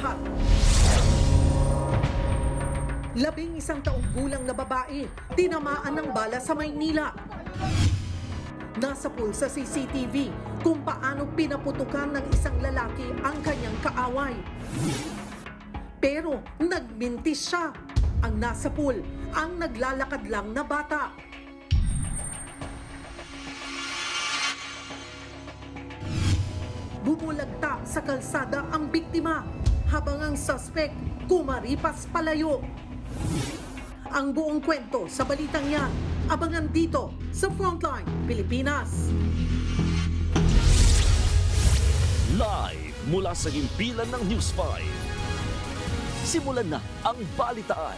lahat. 11 taong gulang na babae, tinamaan ng bala sa Maynila. Nasa pool sa CCTV kung paano pinaputukan ng isang lalaki ang kanyang kaaway. Pero nagmintis siya. Ang nasa pool, ang naglalakad lang na bata. Bumulagta sa kalsada ang biktima habang ang suspect kumaripas palayo. Ang buong kwento sa balitang yan, abangan dito sa Frontline Pilipinas. Live mula sa himpilan ng News 5. Simulan na ang balitaan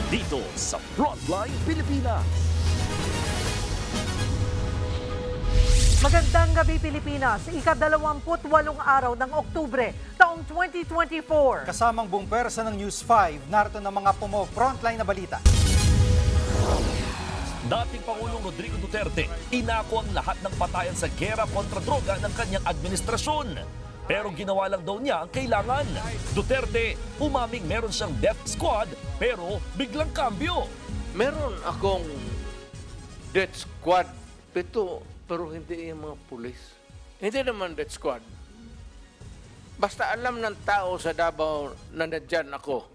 dito sa Frontline Pilipinas. Magandang gabi Pilipinas, ika-28 araw ng Oktubre, taong 2024. Kasamang buong pwersa ng News 5, narito ng mga frontline na balita. Dating Pangulong Rodrigo Duterte, inako ang lahat ng patayan sa gera kontra droga ng kanyang administrasyon. Pero ginawa lang daw niya ang kailangan. Duterte, umaming meron siyang death squad, pero biglang kambyo. Meron akong death squad, pero hindi yung mga pulis. Hindi naman death squad. Basta alam ng tao sa Davao na nandyan ako.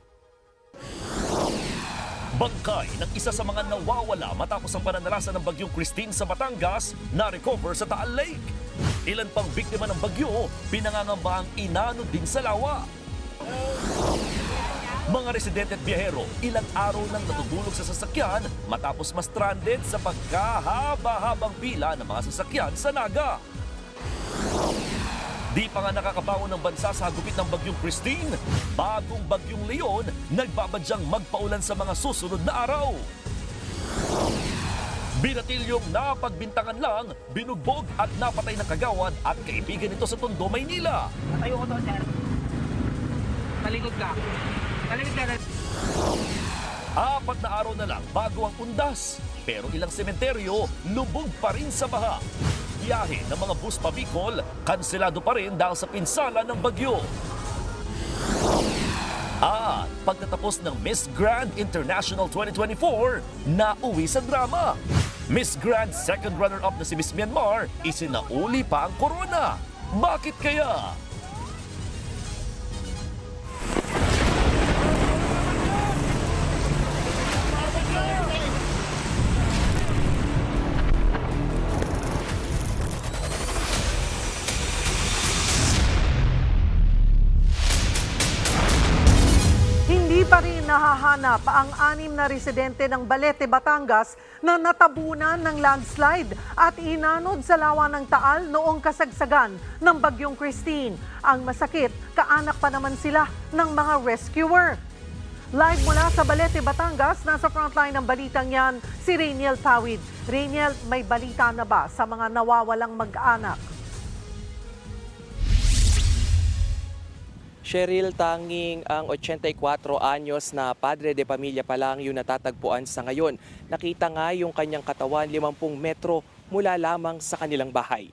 Bangkay ng isa sa mga nawawala matapos ang pananalasa ng bagyong Christine sa Batangas na recover sa Taal Lake. Ilan pang biktima ng bagyo, pinangangamba ang inano din sa lawa. Mga residente at biyahero, ilang araw nang natutulog sa sasakyan matapos ma-stranded sa pagkahaba-habang pila ng mga sasakyan sa Naga. Di pa nga nakakabangon ng bansa sa hagupit ng bagyong Christine, bagong bagyong Leon nagbabadyang magpaulan sa mga susunod na araw. Binatilyong napagbintangan lang, binugbog at napatay ng kagawad at kaibigan nito sa Tondo, Maynila. Tayo ko to, sir. Talikod ka. Talikod ka. 4 na araw na lang bago ang undas. Pero ilang sementeryo, lubog pa rin sa baha. Biyahe ng mga bus pa Bicol, kanselado pa rin dahil sa pinsala ng bagyo. At pagtatapos ng Miss Grand International 2024, nauwi sa drama. Miss Grand second runner-up na si Miss Myanmar, isinauli pa ang corona. Bakit kaya? Hindi pa rin nahahanap ang 6 na residente ng Balete, Batangas na natabunan ng landslide at inanod sa lawa ng Taal noong kasagsagan ng bagyong Christine. Ang masakit, kaanak pa naman sila ng mga rescuer. Live mula sa Balete, Batangas, nasa frontline ng balitang yan si Rainiel Pawid. Rainiel, may balita na ba sa mga nawawalang mag-anak? Cheryl, tanging ang 84 anyos na padre de pamilya pa lang yung natatagpuan sa ngayon. Nakita nga yung kanyang katawan 50 metro mula lamang sa kanilang bahay.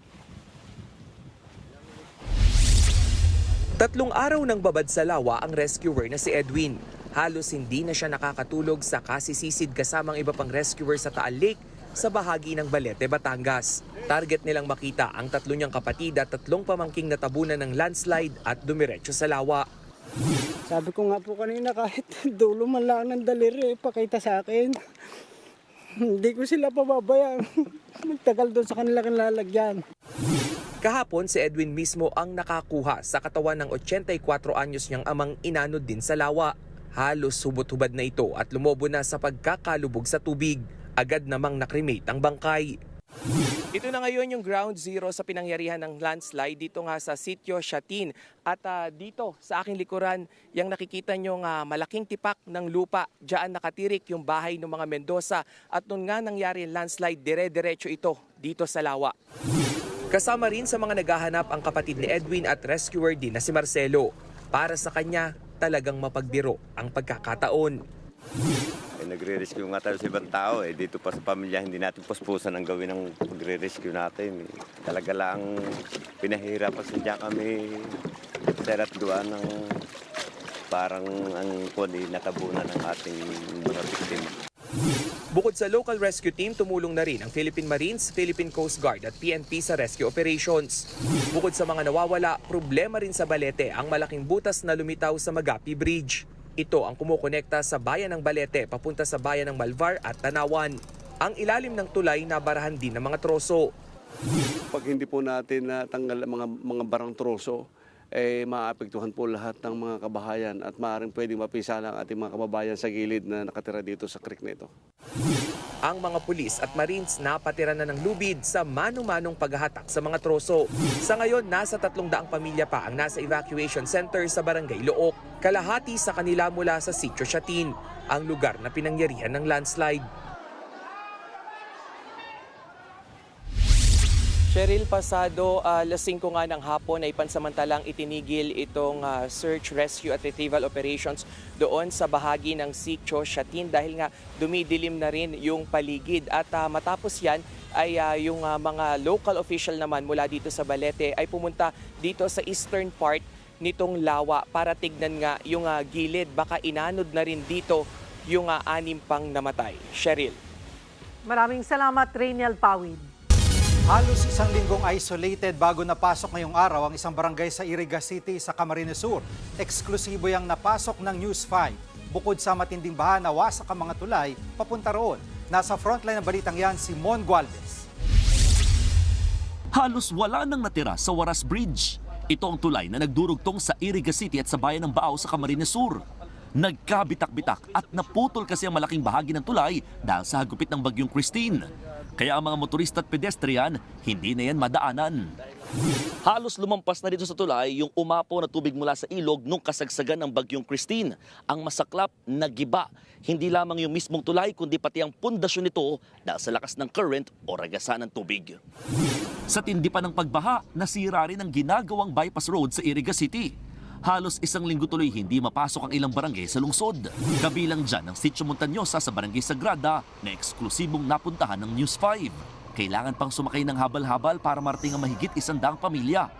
3 araw nang babad sa lawa ang rescuer na si Edwin. Halos hindi na siya nakakatulog sa kasisisid kasamang iba pang rescuer sa Taal Lake sa bahagi ng Balete, Batangas. Target nilang makita ang 3 niyang kapatid at 3 pamangking natabunan ng landslide at dumiretso sa lawa. Sabi ko nga po kanina, kahit dulo man lang ng daliri, pakita sa akin. Hindi ko sila pababayaan. Magtagal doon sa kanilang lalagyan. Kahapon si Edwin mismo ang nakakuha sa katawan ng 84 anyos niyang amang inanod din sa lawa. Halos hubot-hubad na ito at lumobo na sa pagkakalubog sa tubig. Agad namang nakremate ang bangkay. Ito na ngayon yung ground zero sa pinangyarihan ng landslide dito nga sa Sitio Shatin. At dito sa aking likuran, yung nakikita nyo nga malaking tipak ng lupa. Diyan nakatirik yung bahay ng mga Mendoza. At noon nga nangyari yung landslide, dire-diretso ito dito sa lawa. Kasama rin sa mga naghahanap ang kapatid ni Edwin at rescuer din na si Marcelo. Para sa kanya, talagang mapagbiro ang pagkakataon. Nagre-rescue nga tayo sa ibang tao. Dito pa sa pamilya, hindi natin puspusan ang gawin ng pagre-rescue natin. Talaga lang pinahirapan sa kami sir at gawa ng parang ang kundi natabunan ng ating mga biktima. Bukod sa local rescue team, tumulong na rin ang Philippine Marines, Philippine Coast Guard at PNP sa rescue operations. Bukod sa mga nawawala, problema rin sa Balete ang malaking butas na lumitaw sa Magapi Bridge. Ito ang kumukonekta sa bayan ng Balete papunta sa bayan ng Malvar at Tanawan. Ang ilalim ng tulay nabarahan din ng mga troso. Pag hindi po natin natanggal mga barang troso, maapektuhan po lahat ng mga kabahayan at maaaring pwedeng mapisala ang ating mga kababayan sa gilid na nakatira dito sa creek na ito. Ang mga pulis at marines napatira na ng lubid sa manong-manong paghahatak sa mga troso. Sa ngayon, nasa 300 pamilya pa ang nasa evacuation center sa Barangay Look. Kalahati sa kanila mula sa Sitio Shatin, ang lugar na pinangyarihan ng landslide. Cheryl, pasado 5:00 nga ng hapon ay pansamantalang itinigil itong search, rescue at retrieval operations doon sa bahagi ng Sitio Shatin dahil nga dumidilim na rin yung paligid. At matapos yan ay yung mga local official naman mula dito sa Balete ay pumunta dito sa eastern part nitong lawa para tignan nga yung gilid. Baka inanod na rin dito yung 6 pang namatay. Cheryl. Maraming salamat, Rainiel Pawid. Halos isang linggong isolated bago napasok ngayong araw ang isang barangay sa Iriga City sa Camarines Sur. Eksklusibo yang napasok ng News 5. Bukod sa matinding baha na wasak ang mga tulay, papunta roon. Nasa frontline ng balitang yan si Mon Gualvez. Halos wala nang natira sa Waras Bridge. Ito ang tulay na nagdurugtong sa Iriga City at sa bayan ng Baaw sa Camarines Sur. Nagkabitak-bitak at naputol kasi ang malaking bahagi ng tulay dahil sa hagupit ng bagyong Christine. Kaya ang mga motorista at pedestrian, hindi na yan madaanan. Halos lumampas na dito sa tulay yung umapo na tubig mula sa ilog nung kasagsagan ng bagyong Christine. Ang masaklap, nagiba. Hindi lamang yung mismong tulay, kundi pati ang pundasyon nito dahil sa lakas ng current o ragasan ng tubig. Sa tindi pa ng pagbaha, nasira rin ang ginagawang bypass road sa Iriga City. Halos isang linggo tuloy hindi mapasok ang ilang barangay sa lungsod. Kabilang dyan ang Sitio Montañosa sa Barangay Sagrada na eksklusibong napuntahan ng News 5. Kailangan pang sumakay ng habal-habal para marating ang mahigit 100 pamilya.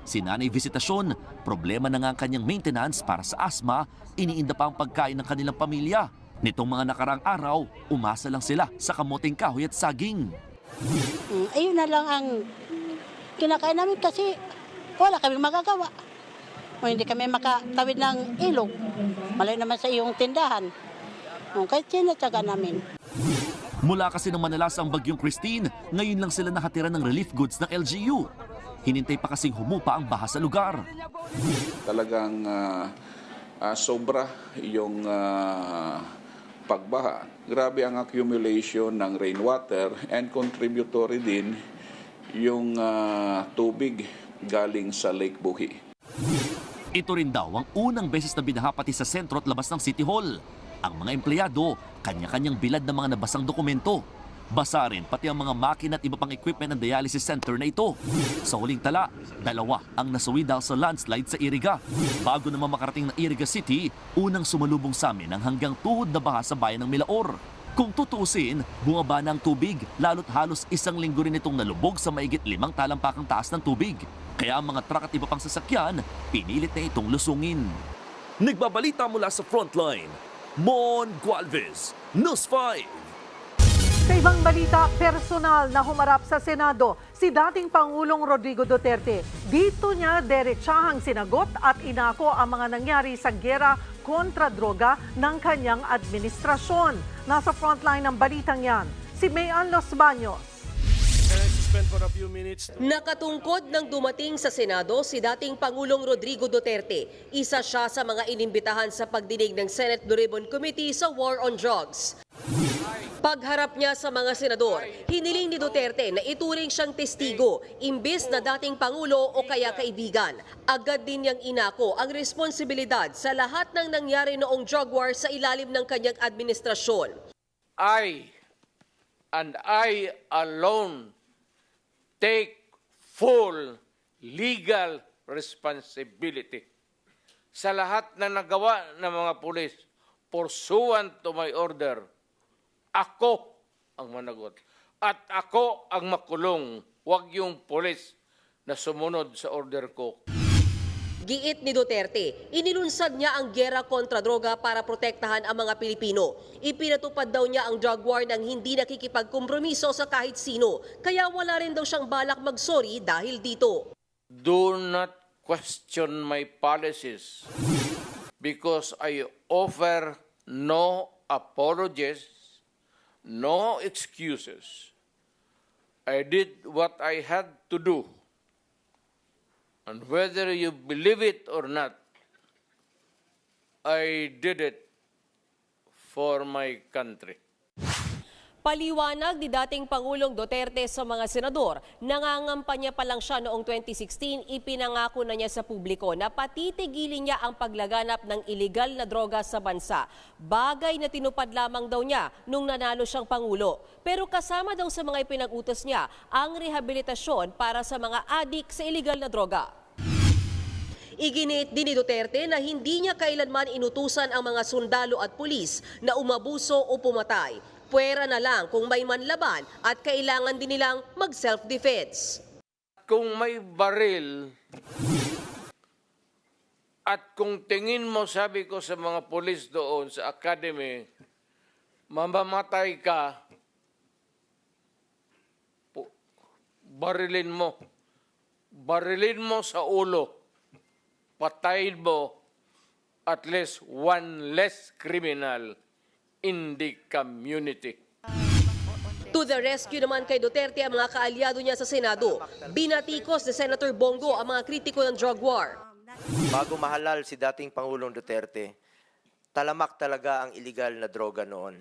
Si Nanay Visitasyon, problema na nga ang kanyang maintenance para sa asma, iniinda pa ang pagkain ng kanilang pamilya. Nitong mga nakaraang araw, umasa lang sila sa kamuting kahoy at saging. Ayun na lang ang kinakain namin kasi wala kami magagawa. O hindi kami makatawid ng ilog. Malay naman sa iyong tindahan. Kahit sinatsaga namin. Mula kasi ng manalasa ang bagyong Christine, ngayon lang sila nakatira ng relief goods ng LGU. Hinintay pa kasing humupa ang baha sa lugar. Talagang sobra yung pagbaha. Grabe ang accumulation ng rainwater and contributory din yung tubig galing sa Lake Buhi. Ito rin daw ang unang beses na binaha pati sa sentro at labas ng City Hall. Ang mga empleyado, kanya-kanyang bilad ng mga nabasang dokumento. Basa rin pati ang mga makina at iba pang equipment ng dialysis center na ito. Sa huling tala, 2 ang nasawi dahil sa landslide sa Iriga. Bago naman makarating ng Iriga City, unang sumalubong sa amin ang hanggang tuhod na baha sa bayan ng Milaor. Kung tutuusin, bumaba na ang tubig, lalo't halos isang linggo rin itong nalubog sa maigit 5 talampakang taas ng tubig. Kaya ang mga truck at iba pang sasakyan, pinilit na itong lusungin. Nagbabalita mula sa frontline, Mon Gualvez, News 5. Sa ibang balita, personal na humarap sa Senado si dating Pangulong Rodrigo Duterte. Dito niya derechahang sinagot at inako ang mga nangyari sa giyera kontra droga ng kanyang administrasyon. Nasa frontline ng balitang yan, si Mayan Los Baños. Nakatungkod nang dumating sa Senado si dating Pangulong Rodrigo Duterte. Isa siya sa mga inimbitahan sa pagdinig ng Senate Blue Ribbon Committee sa War on Drugs. Pagharap niya sa mga senador, hiniling ni Duterte na ituring siyang testigo, imbis na dating Pangulo o kaya kaibigan. Agad din niyang inako ang responsibilidad sa lahat ng nangyari noong drug war sa ilalim ng kanyang administrasyon. I alone take full legal responsibility sa lahat na nagawa ng mga pulis pursuant to my order. Ako ang managot at ako ang makulong, wag yung pulis na sumunod sa order ko. Giit ni Duterte, inilunsad niya ang giyera kontra droga para protektahan ang mga Pilipino. Ipinatupad daw niya ang drug war nang hindi nakikipagkompromiso sa kahit sino, kaya wala rin daw siyang balak mag-sorry dahil dito. Do not question my policies because I offer no apologies, no excuses. I did what I had to do. And whether you believe it or not, I did it for my country. Paliwanag ni dating Pangulong Duterte sa mga senador, nangangampanya pa lang siya noong 2016, ipinangako na niya sa publiko na patitigilin niya ang paglaganap ng iligal na droga sa bansa. Bagay na tinupad lamang daw niya nung nanalo siyang Pangulo. Pero kasama daw sa mga ipinag-utos niya ang rehabilitasyon para sa mga adik sa iligal na droga. Iginiit din ni Duterte na hindi niya kailanman inutusan ang mga sundalo at pulis na umabuso o pumatay. Puwera na lang kung may manlaban at kailangan din nilang mag-self-defense. Kung may baril at kung tingin mo, sabi ko sa mga pulis doon sa academy, mamamatay ka, barilin mo. Barilin mo sa ulo. Patayin mo at least one less criminal in the community. To the rescue naman kay Duterte ang mga kaalyado niya sa Senado. Binatikos ni Senator Bongo ang mga kritiko ng drug war. Bago mahalal si dating Pangulong Duterte, talamak talaga ang iligal na droga noon.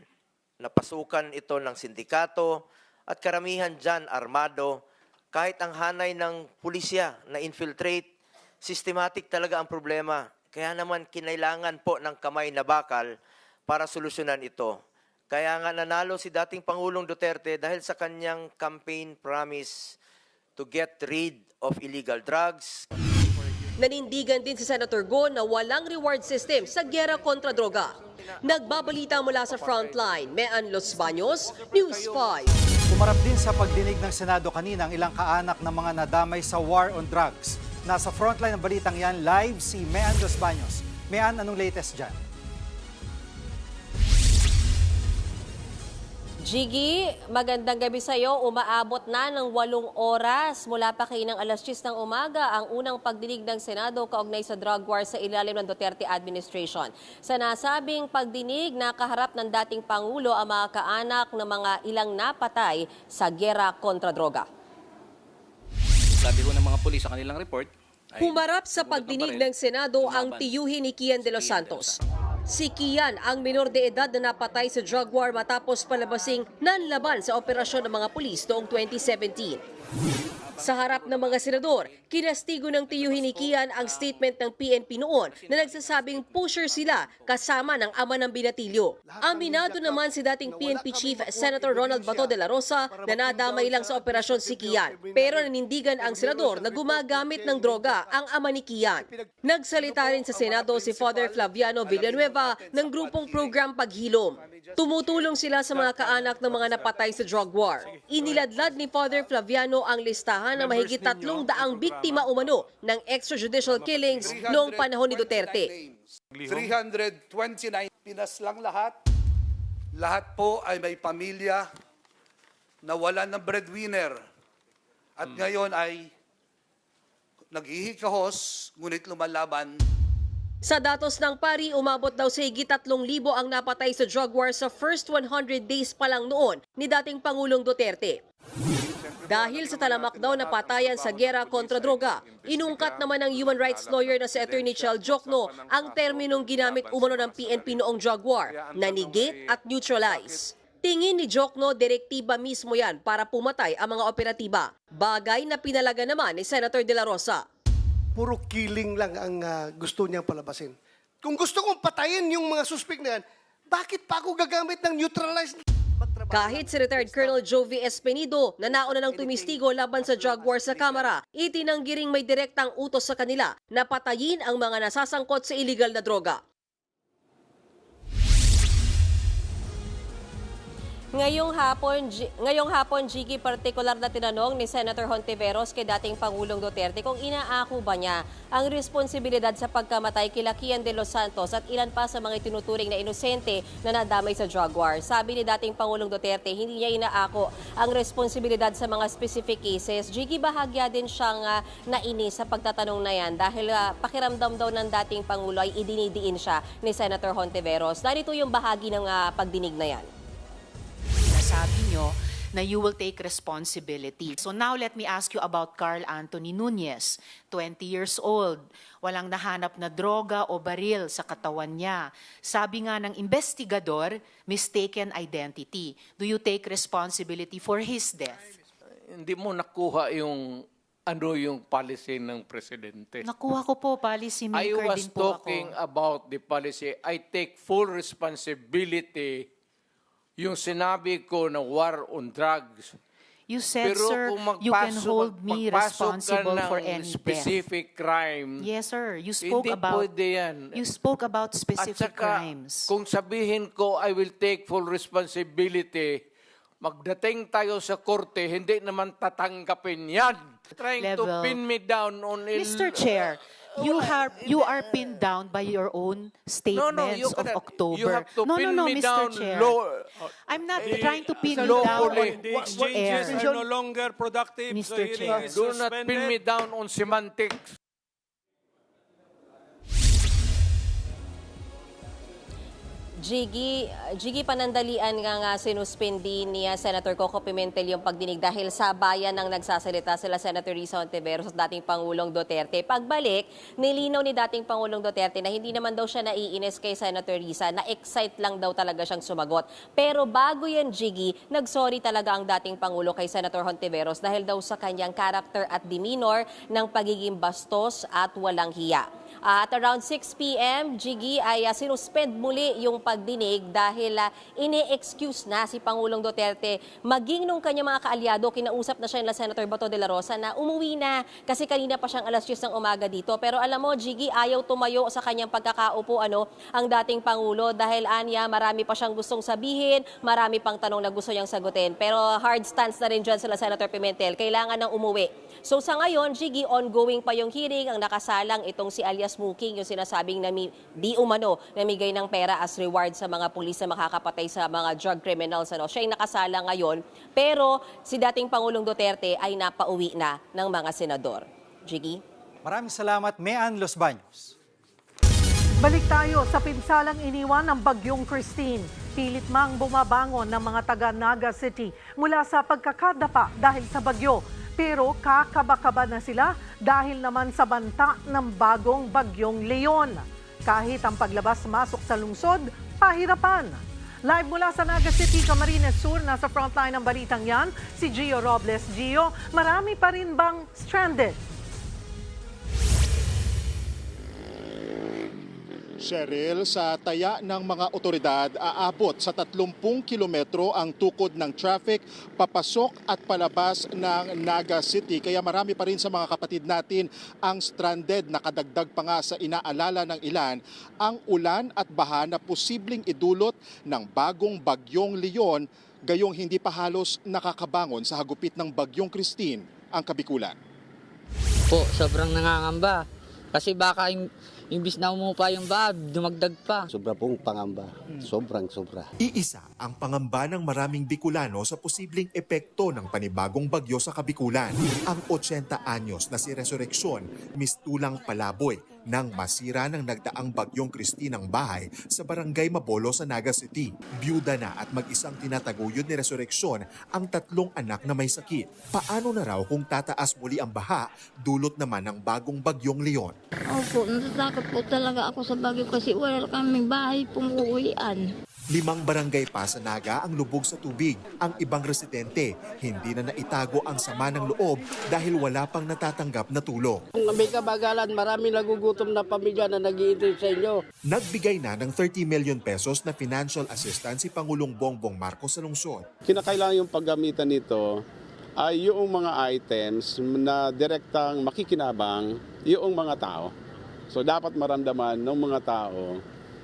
Napasukan ito ng sindikato at karamihan dyan armado. Kahit ang hanay ng pulisya na infiltrate, systematic talaga ang problema. Kaya naman kinailangan po ng kamay na bakal para solusyonan ito. Kaya nga nanalo si dating Pangulong Duterte dahil sa kanyang campaign promise to get rid of illegal drugs. Nanindigan din si Senator Go na walang reward system sa giyera kontra droga. Nagbabalita mula sa Frontline, Mean Los Baños, News 5. Umarap din sa pagdinig ng Senado kanina ang ilang kaanak ng mga nadamay sa war on drugs. Nasa Frontline ng balitang yan, live si Mean Los Baños. Mean, anong latest dyan? Jiggy, magandang gabi sa iyo. Umaabot na ng 8 oras mula pa kaninang alas 10 ng umaga ang unang pagdinig ng Senado kaugnay sa drug war sa ilalim ng Duterte administration. Sa nasabing pagdinig, nakaharap ng dating Pangulo ang mga kaanak ng mga ilang napatay sa giyera kontra droga. Sabi ko ng mga pulis sa kanilang report, Humarap sa pagdinig ng Senado ang tiyuhin ni Kian de los Santos. Si Kian ang minor de edad na napatay sa drug war matapos palabasing nanlaban sa operasyon ng mga pulis noong 2017. Sa harap ng mga senador, kinastigo ng tiyuhin ni Kian ang statement ng PNP noon na nagsasabing pusher sila kasama ng ama ng binatilyo. Aminado naman si dating PNP Chief Senator Ronald Bato de la Rosa na nadamay lang sa operasyon si Kian. Pero nanindigan ang senador na gumagamit ng droga ang ama ni Kian. Nagsalita rin sa Senado si Father Flaviano Villanueva ng grupong Program Paghilom. Tumutulong sila sa mga kaanak ng mga napatay sa drug war. Iniladlad ni Father Flaviano ang listahan ng mahigit 300 biktima umano ng extrajudicial killings noong panahon ni Duterte. 329 Pinas lang lahat. Lahat po ay may pamilya na wala ng breadwinner. At ngayon ay naghihikahos, ngunit lumalaban. Sa datos ng pari, umabot daw sa higit 3,000 ang napatay sa drug war sa first 100 days pa lang noon ni dating Pangulong Duterte. Dahil sa talamak daw na patayan sa giyera kontra droga, inungkat naman ng human rights lawyer na si Attorney Chel Jokno ang terminong ginamit umano ng PNP noong drug war na negate at neutralize. Tingin ni Jokno, direktiba mismo yan para pumatay ang mga operatiba. Bagay na pinalaga naman ni Senator De La Rosa. Puro killing lang ang gusto niyang palabasin. Kung gusto kong patayin yung mga suspect na yan, bakit pa ako gagamit ng neutralized? Kahit si retired Colonel Jovi Espenido na nauna ng tumistigo laban sa drug war sa Kamara, itinanggi ring may direktang utos sa kanila na patayin ang mga nasasangkot sa illegal na droga. Ngayong hapon, Jiggy, partikular na tinanong ni Senator Hontiveros kay dating Pangulong Duterte kung inaako ba niya ang responsibilidad sa pagkamatay kila Kian de los Santos at ilan pa sa mga tinuturing na inosente na nadamay sa drug war. Sabi ni dating Pangulong Duterte, hindi niya inaako ang responsibilidad sa mga specific cases. Jiggy, bahagya din siyang nainis sa pagtatanong na yan dahil pakiramdam daw ng dating Pangulo ay idinidiin siya ni Senator Hontiveros. Narito yung bahagi ng pagdinig na yan. Sabi nyo na you will take responsibility. So now let me ask you about Carl Anthony Nunez, 20 years old. Walang nahanap na droga o baril sa katawan niya. Sabi nga ng investigador, mistaken identity. Do you take responsibility for his death? Hindi mo nakuha yung policy ng presidente. Nakuha ko po, policy maker din po ako. I was talking about the policy. I take full responsibility. Yung sinabi ko na war on drugs. You said, Pero sir, you can hold me responsible for any specific crime. Yes, sir. You spoke Hindi about pwede yan. You spoke about specific At saka, crimes. Kung sabihin ko, I will take full responsibility, magdating tayo sa korte, hindi naman tatanggapin yan. Trying to pin me down on Mr. Chair, you are pinned down by your own statements of October. You have to pin me Mr. down. Chair. I'm not trying to pin you down on The exchanges are no longer productive. Mr. The hearing Chair. is Do not suspended. pin me down on semantics. Jiggy, panandalian nga sinuspindi ni Senator Coco Pimentel yung pagdinig dahil sa bayan ng nagsasalita sila Senator Risa Hontiveros at dating Pangulong Duterte. Pagbalik, nilinaw ni dating Pangulong Duterte na hindi naman daw siya naiinis kay Senator Risa, na-excite lang daw talaga siyang sumagot. Pero bago yan, Jiggy, nagsorry talaga ang dating Pangulo kay Senator Hontiveros dahil daw sa kanyang character at demeanor ng pagiging bastos at walang hiya. At around 6 p.m., Jiggy, ay sinuspend muli yung pagdinig dahil ini-excuse na si Pangulong Duterte maging nung kanyang mga kaalyado, kinausap na siya nila Senator Bato de la Rosa na umuwi na kasi kanina pa siyang alas 10 ng umaga dito. Pero alam mo, Jiggy, ayaw tumayo sa kanyang pagkakaupo ang dating Pangulo dahil anya marami pa siyang gustong sabihin, marami pang tanong na gusto niyang sagutin. Pero hard stance na rin dyan sila Senator Pimentel, kailangan nang umuwi. So sa ngayon, Jiggy, ongoing pa yung hearing, ang nakasalang itong si alias Smoking, yung sinasabing di umano namigay ng pera as reward sa mga pulis na makakapatay sa mga drug criminals. Siya ay nakasala ngayon, pero si dating Pangulong Duterte ay napauwi na ng mga senador. Jiggy? Maraming salamat, Mean Los Baños. Balik tayo sa pinsalang iniwan ng Bagyong Christine. Pilit mang bumabangon ng mga taga Naga City mula sa pagkakadapa dahil sa bagyo. Pero kakaba-kaba na sila dahil naman sa banta ng bagong Bagyong Leon. Kahit ang paglabas-masok sa lungsod, pahirapan. Live mula sa Naga City, Camarines Sur, nasa frontline ng balitang yan, si Gio Robles. Gio, marami pa rin bang stranded? Cheryl, sa taya ng mga otoridad, aabot sa 30 kilometro ang tukod ng traffic papasok at palabas ng Naga City. Kaya marami pa rin sa mga kapatid natin ang stranded. Nakadagdag pa nga sa inaalala ng ilan ang ulan at baha na posibleng idulot ng bagong Bagyong Leon, gayong hindi pa halos nakakabangon sa hagupit ng Bagyong Christine ang Kabikulan. Po, sobrang nangangamba. Kasi baka imbis na umupa yung baha, dumagdag pa. Sobra pong pangamba. Sobrang sobra. Iisa ang pangamba ng maraming Bicolano sa posibleng epekto ng panibagong bagyo sa Kabikulan. Ang 80 anyos na si Resurrection, mistulang palaboy nang masira ng nagdaang Bagyong Christine ang bahay sa barangay Mabolo sa Naga City. Byuda na at mag-isang tinataguyod ni Resurrection ang 3 anak na may sakit. Paano na raw kung tataas muli ang baha, dulot naman ng bagong Bagyong Leon? Opo, natatakot po talaga ako sa bagyo kasi wala kaming bahay pumuuwian. 5 barangay pa sa Naga ang lubog sa tubig. Ang ibang residente, hindi na naitago ang sama ng loob dahil wala pang natatanggap na tulong. May kabagalan, marami nagugutom na pamilya na nag-iintay sa inyo. Nagbigay na ng 30 million pesos na financial assistance si Pangulong Bongbong Marcos sa lungsod. Kinakailangan yung paggamitan nito ay yung mga items na direktang makikinabang yung mga tao. So dapat maramdaman ng mga tao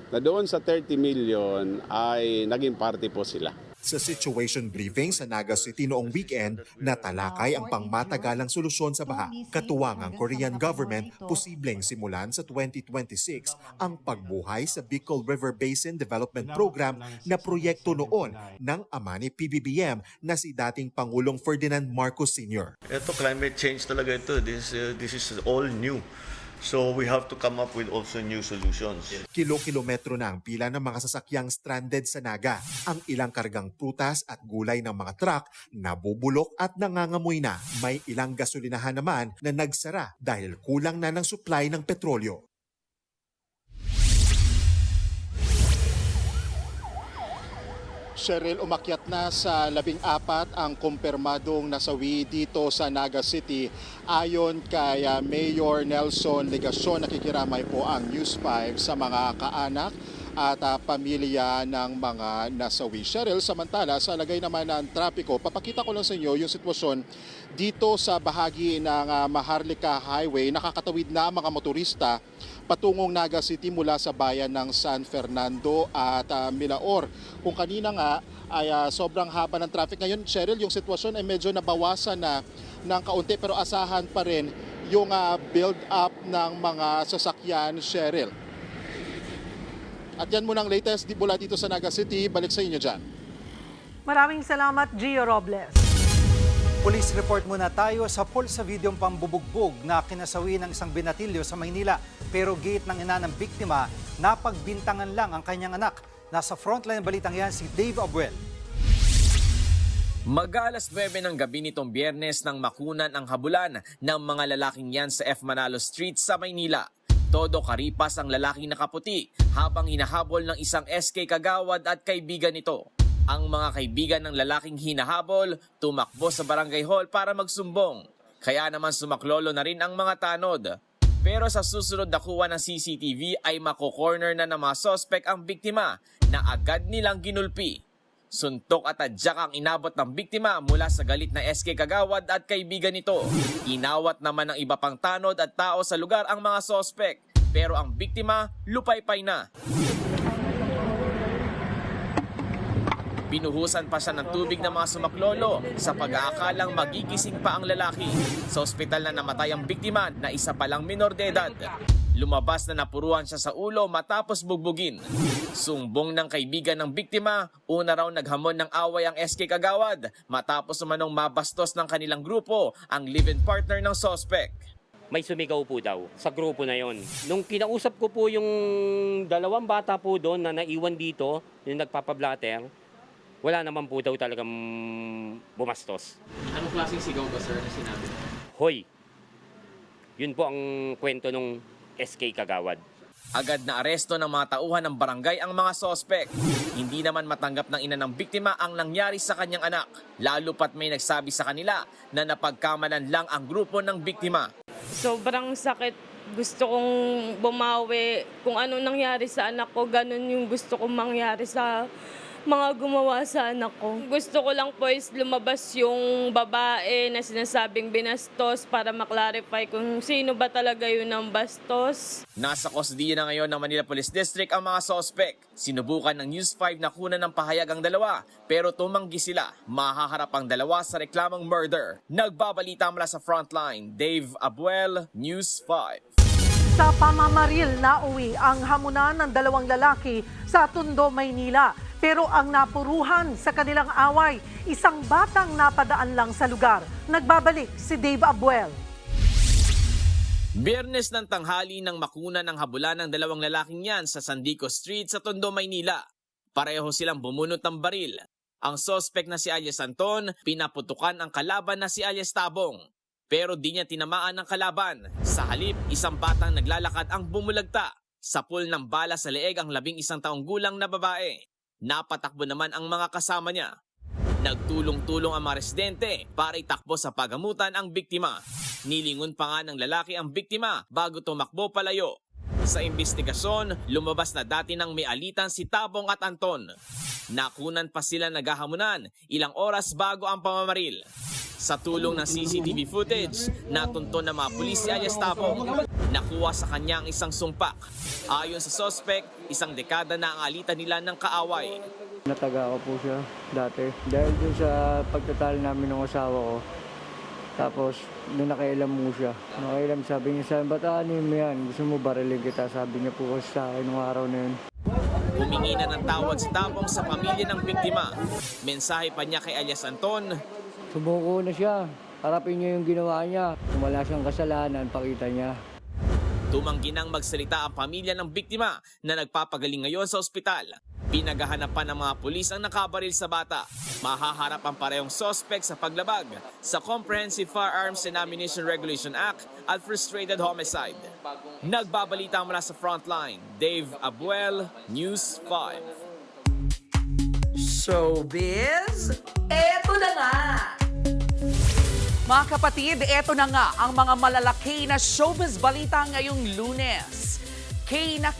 na doon sa 30 million ay naging party po sila. Sa situation briefing sa Naga City noong weekend, natalakay ang pangmatagalang solusyon sa baha. Katuwang ang Korean government, posibleng simulan sa 2026 ang pagbuhay sa Bicol River Basin Development Program na proyekto noon ng ama ni PBBM na si dating Pangulong Ferdinand Marcos Sr. Ito, climate change talaga ito. This is all new. So we have to come up with also new solutions. Kilo-kilometro na ang pila ng mga sasakyang stranded sa Naga. Ang ilang kargang prutas at gulay ng mga truck nabubulok at nangangamoy na. May ilang gasolinahan naman na nagsara dahil kulang na ng supply ng petrolyo. Cheryl, umakyat na sa 14 ang kumpirmadong nasawi dito sa Naga City. Ayon kay Mayor Nelson Legacion, nakikiramay po ang News 5 sa mga kaanak at pamilya ng mga nasawi. Cheryl, samantala sa lagay naman ng trapiko, papakita ko lang sa inyo yung sitwasyon dito sa bahagi ng Maharlika Highway. Nakakatawid na mga motorista patungong Naga City mula sa bayan ng San Fernando at Milaor. Kung kanina nga ay sobrang haba ng traffic. Ngayon, Cheryl, yung sitwasyon ay medyo nabawasan na ng kaunti pero asahan pa rin yung build-up ng mga sasakyan, Cheryl. At yan muna ang latest mula dito sa Naga City. Balik sa inyo dyan. Maraming salamat, Gio Robles. Police report muna tayo sa sa videong pambubugbog na kinasawi ng isang binatilyo sa Maynila. Pero gate ng ina ng biktima, napagbintangan lang ang kanyang anak. Nasa frontline balitang yan si Dave Abuel. Mag-alas 9 ng gabi nitong Biyernes nang makunan ang habulan ng mga lalaking yan sa F. Manalo Street sa Maynila. Todo karipas ang lalaking nakaputi habang hinahabol ng isang SK kagawad at kaibigan nito. Ang mga kaibigan ng lalaking hinahabol tumakbo sa barangay hall para magsumbong. Kaya naman sumaklolo na rin ang mga tanod. Pero sa susunod na kuha ng CCTV ay mako-corner na ng mga sospek ang biktima na agad nilang ginulpi. Suntok at tadyak ang inabot ng biktima mula sa galit na SK kagawad at kaibigan nito. Inawat naman ng iba pang tanod at tao sa lugar ang mga sospek. Pero ang biktima lupaypay na. Binuhusan pa siya ng tubig ng mga sumaklolo sa pag-aakalang magigising pa ang lalaki. Sa ospital na namatay ang biktima na isa palang minor de edad. Lumabas na napuruhan siya sa ulo matapos bugbugin. Sumbong ng kaibigan ng biktima, una raw naghamon ng away ang SK kagawad matapos umanong mabastos ng kanilang grupo ang live-in partner ng sospek. May sumigaw po daw sa grupo na yon. Nung kinausap ko po yung dalawang bata po doon na naiwan dito, yung nagpapablatter, wala naman po daw talagang bumastos. Anong klaseng sigaw ba, sir, na sinabi? Hoy! Yun po ang kwento nung SK kagawad. Agad na aresto ng mga tauhan ng barangay ang mga sospek. Hindi naman matanggap ng ina ng biktima ang nangyari sa kanyang anak. Lalo pat may nagsabi sa kanila na napagkamalan lang ang grupo ng biktima. Sobrang sakit. Gusto kong bumawi. Kung ano nangyari sa anak ko, ganun yung gusto kong mangyari sa mga gumawa sa anak ko. Gusto ko lang po is lumabas yung babae na sinasabing binastos para maklarify kung sino ba talaga yun ang bastos. Nasa kustodiya na ngayon ng Manila Police District ang mga sospek. Sinubukan ng News 5 na kunan ng pahayag ang dalawa pero tumanggi sila. Mahaharap ang dalawa sa reklamang murder. Nagbabalita mula sa Frontline, Dave Abuel, News 5. Sa pamamaril nauwi ang hamunan ng dalawang lalaki sa Tondo, Maynila. Pero ang napuruhan sa kanilang away, isang batang napadaan lang sa lugar. Nagbabalik si Dave Abuel. Biyernes ng tanghali nang makunan ng habulan ng dalawang lalaking yan sa Sandico Street sa Tondo, Maynila. Pareho silang bumunot ng baril. Ang sospek na si alias Anton, pinaputukan ang kalaban na si alias Tabong. Pero di niya tinamaan ang kalaban. Sa halip, isang batang naglalakad ang bumulagta. Sapul ng bala sa leeg ang 11 taong gulang na babae. Napatakbo naman ang mga kasama niya. Nagtulong-tulong ang mga residente para itakbo sa pagamutan ang biktima. Nilingon pa nga ng lalaki ang biktima bago tumakbo palayo. Sa imbestigasyon, lumabas na dati nang may alitan si Tabong at Anton. Nakunan pa sila naghahamunan ilang oras bago ang pamamaril. Sa tulong ng CCTV footage, natunto ng mga pulis si alias Tapong. Nakuha sa kanya ang isang sumpak. Ayon sa suspect, isang dekada na ang alitan nila ng kaaway. Nataga ko po siya dati dahil dun sa pagtatalo namin ng asawa ko. Tapos, nung nakailam mo siya. Nakailam, sabi niya sa akin, ba't ano yan? Gusto mo barilin kita? Sabi niya po kasi sa akin nung araw na yun. Humingi na ng tawad si Tapong sa pamilya ng biktima. Mensahe pa niya kay alias Anton. Sumuko na siya. Harapin niya yung ginawa niya. Kung wala siyang kasalanan, pakita niya. Tumanggi nang magsalita ang pamilya ng biktima na nagpapagaling ngayon sa ospital. Pinaghahanapan ng mga pulis ang nakabaril sa bata. Mahaharap ang parehong suspect sa paglabag sa Comprehensive Firearms and Ammunition Regulation Act at frustrated homicide. Nagbabalita mula sa Frontline, Dave Abuel, News 5. Showbiz, eto na nga! Mga kapatid, eto na nga ang mga malalaki na showbiz balita ngayong Lunes. Kay na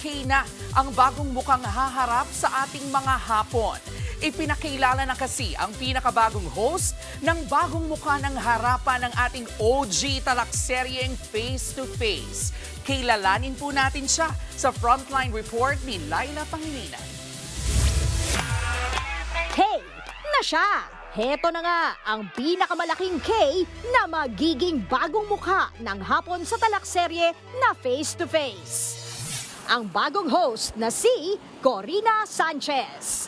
ang bagong mukhang haharap sa ating mga hapon. Ipinakilala na kasi ang pinakabagong host ng bagong mukha ng harapan ng ating OG talakseryeng Face to Face. Kilalanin po natin siya sa Frontline Report ni Laila Pangilinan. Hey, na siya! Heto na nga ang pinakamalaking K na magiging bagong mukha ng hapon sa talakserye na Face to Face. Ang bagong host na si Corina Sanchez.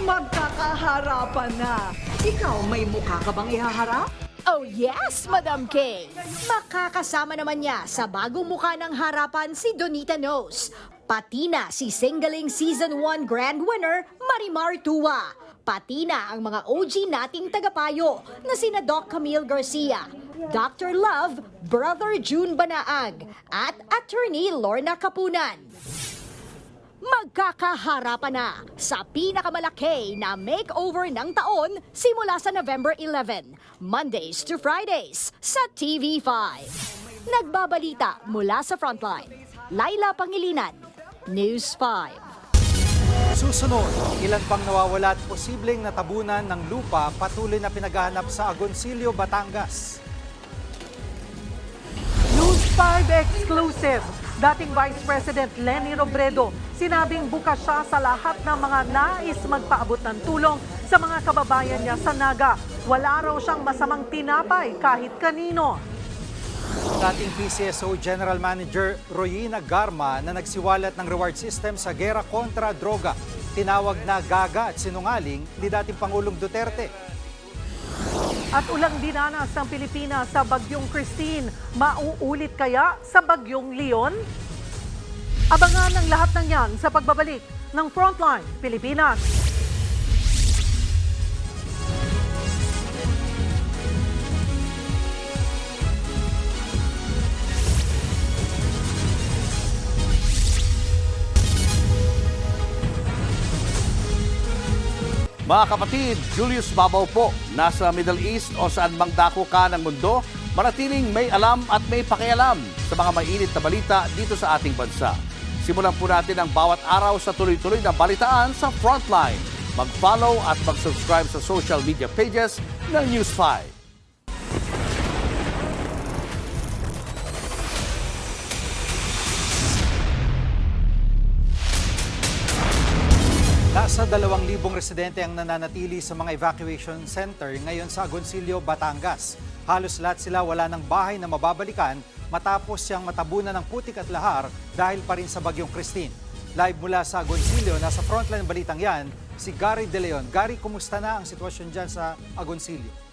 Magkakaharapan na. Ikaw, may mukha ka bang ihaharap? Oh yes, Madam K! Makakasama naman niya sa bagong mukha ng harapan si Donita Knows. Pati na si Singling Season 1 Grand Winner Marimar Tua. Pati na ang mga OG nating tagapayo na sina Doc Camille Garcia, Dr. Love, Brother June Banaag, at Attorney Lorna Kapunan. Magkakaharapan na sa pinakamalaki na makeover ng taon simula sa November 11, Mondays to Fridays sa TV5. Nagbabalita mula sa Frontline, Laila Pangilinan, News 5. Susunod, ilan pang nawawala at posibleng natabunan ng lupa patuloy na pinaghahanap sa Agoncillo, Batangas. News 5 exclusive. Dating Vice President Leni Robredo, sinabing bukas siya sa lahat ng mga nais magpaabot ng tulong sa mga kababayan niya sa Naga. Wala raw siyang masamang tinapay kahit kanino. Dating PCSO General Manager Royina Garma na nagsiwalat ng reward system sa gera kontra droga. Tinawag na gaga at sinungaling ni dating Pangulong Duterte. At ulang dinanas ng Pilipinas sa Bagyong Christine. Mauulit kaya sa Bagyong Leon? Abangan ang lahat ng yan sa pagbabalik ng Frontline Pilipinas. Mga kapatid, Julius Babaw po. Nasa Middle East o saan mang dako ka ng mundo, manatiling may alam at may pakialam sa mga mainit na balita dito sa ating bansa. Simulan po natin ang bawat araw sa tuloy-tuloy na balitaan sa Frontline. Mag-follow at mag-subscribe sa social media pages ng News 5. Nasa 2,000 residente ang nananatili sa mga evacuation center ngayon sa Agoncillo, Batangas. Halos lahat sila wala ng bahay na mababalikan matapos siyang matabunan ng putik at lahar dahil pa rin sa Bagyong Christine. Live mula sa Agoncillo, nasa frontline ng balitang yan, si Gary De Leon. Gary, kumusta na ang sitwasyon dyan sa Agoncillo?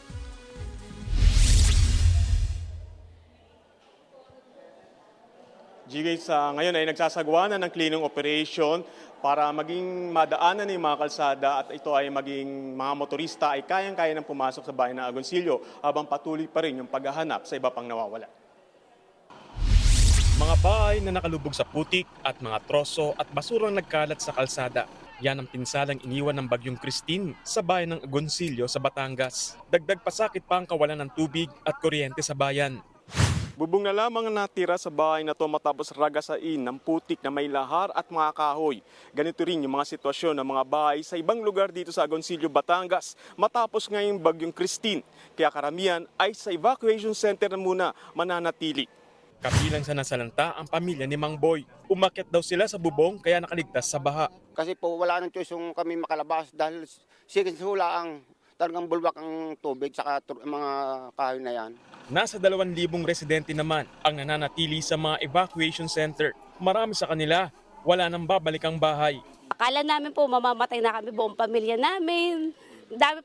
Gigay sa ngayon ay nagsasagawa na ng cleaning operation para maging madaanan ng mga kalsada at ito ay maging mga motorista ay kayang-kaya nang pumasok sa bayan ng Agoncillo habang patuloy pa rin yung paghahanap sa iba pang nawawala. Mga bahay na nakalubog sa putik at mga troso at basurang nagkalat sa kalsada. Yan ang pinsalang iniwan ng Bagyong Christine sa bayan ng Agoncillo sa Batangas. Dagdag pasakit pa ang kawalan ng tubig at kuryente sa bayan. Bubong na lamang ang natira sa bahay na to matapos ragasain ng putik na may lahar at mga kahoy. Ganito rin yung mga sitwasyon ng mga bahay sa ibang lugar dito sa Agoncillo, Batangas matapos ngayong bagyong Christine. Kaya karamihan ay sa evacuation center na muna mananatili. Kabilang sa nasalanta ang pamilya ni Mang Boy. Umakyat daw sila sa bubong kaya nakaligtas sa baha. Kasi po wala nang choice yung kami makalabas dahil sula ang talagang bulwak ang tubig sa mga kahoy na yan. Nasa 2,000 residente naman ang nananatili sa mga evacuation center. Marami sa kanila, wala nang babalik ang bahay. Akala namin po mamamatay na kami buong pamilya namin. Marami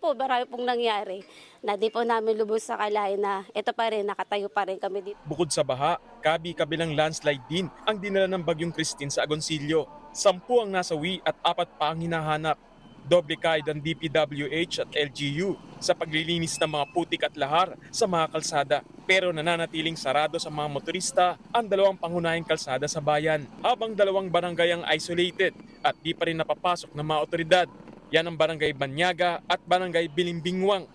pong nangyari. Na di po namin lubos sa kalain na ito pa rin, nakatayo pa rin kami dito. Bukod sa baha, kabilang landslide din ang dinala ng bagyong Christine sa Agoncillo. 10 ang nasawi at 4 pa ang hinahanap. Doble kayod ang DPWH at LGU sa paglilinis ng mga putik at lahar sa mga kalsada. Pero nananatiling sarado sa mga motorista ang 2 pangunahing kalsada sa bayan. Habang 2 barangay ang isolated at di pa rin napapasok ng mga otoridad. Yan ang Barangay Banyaga at Barangay Bilimbingwang.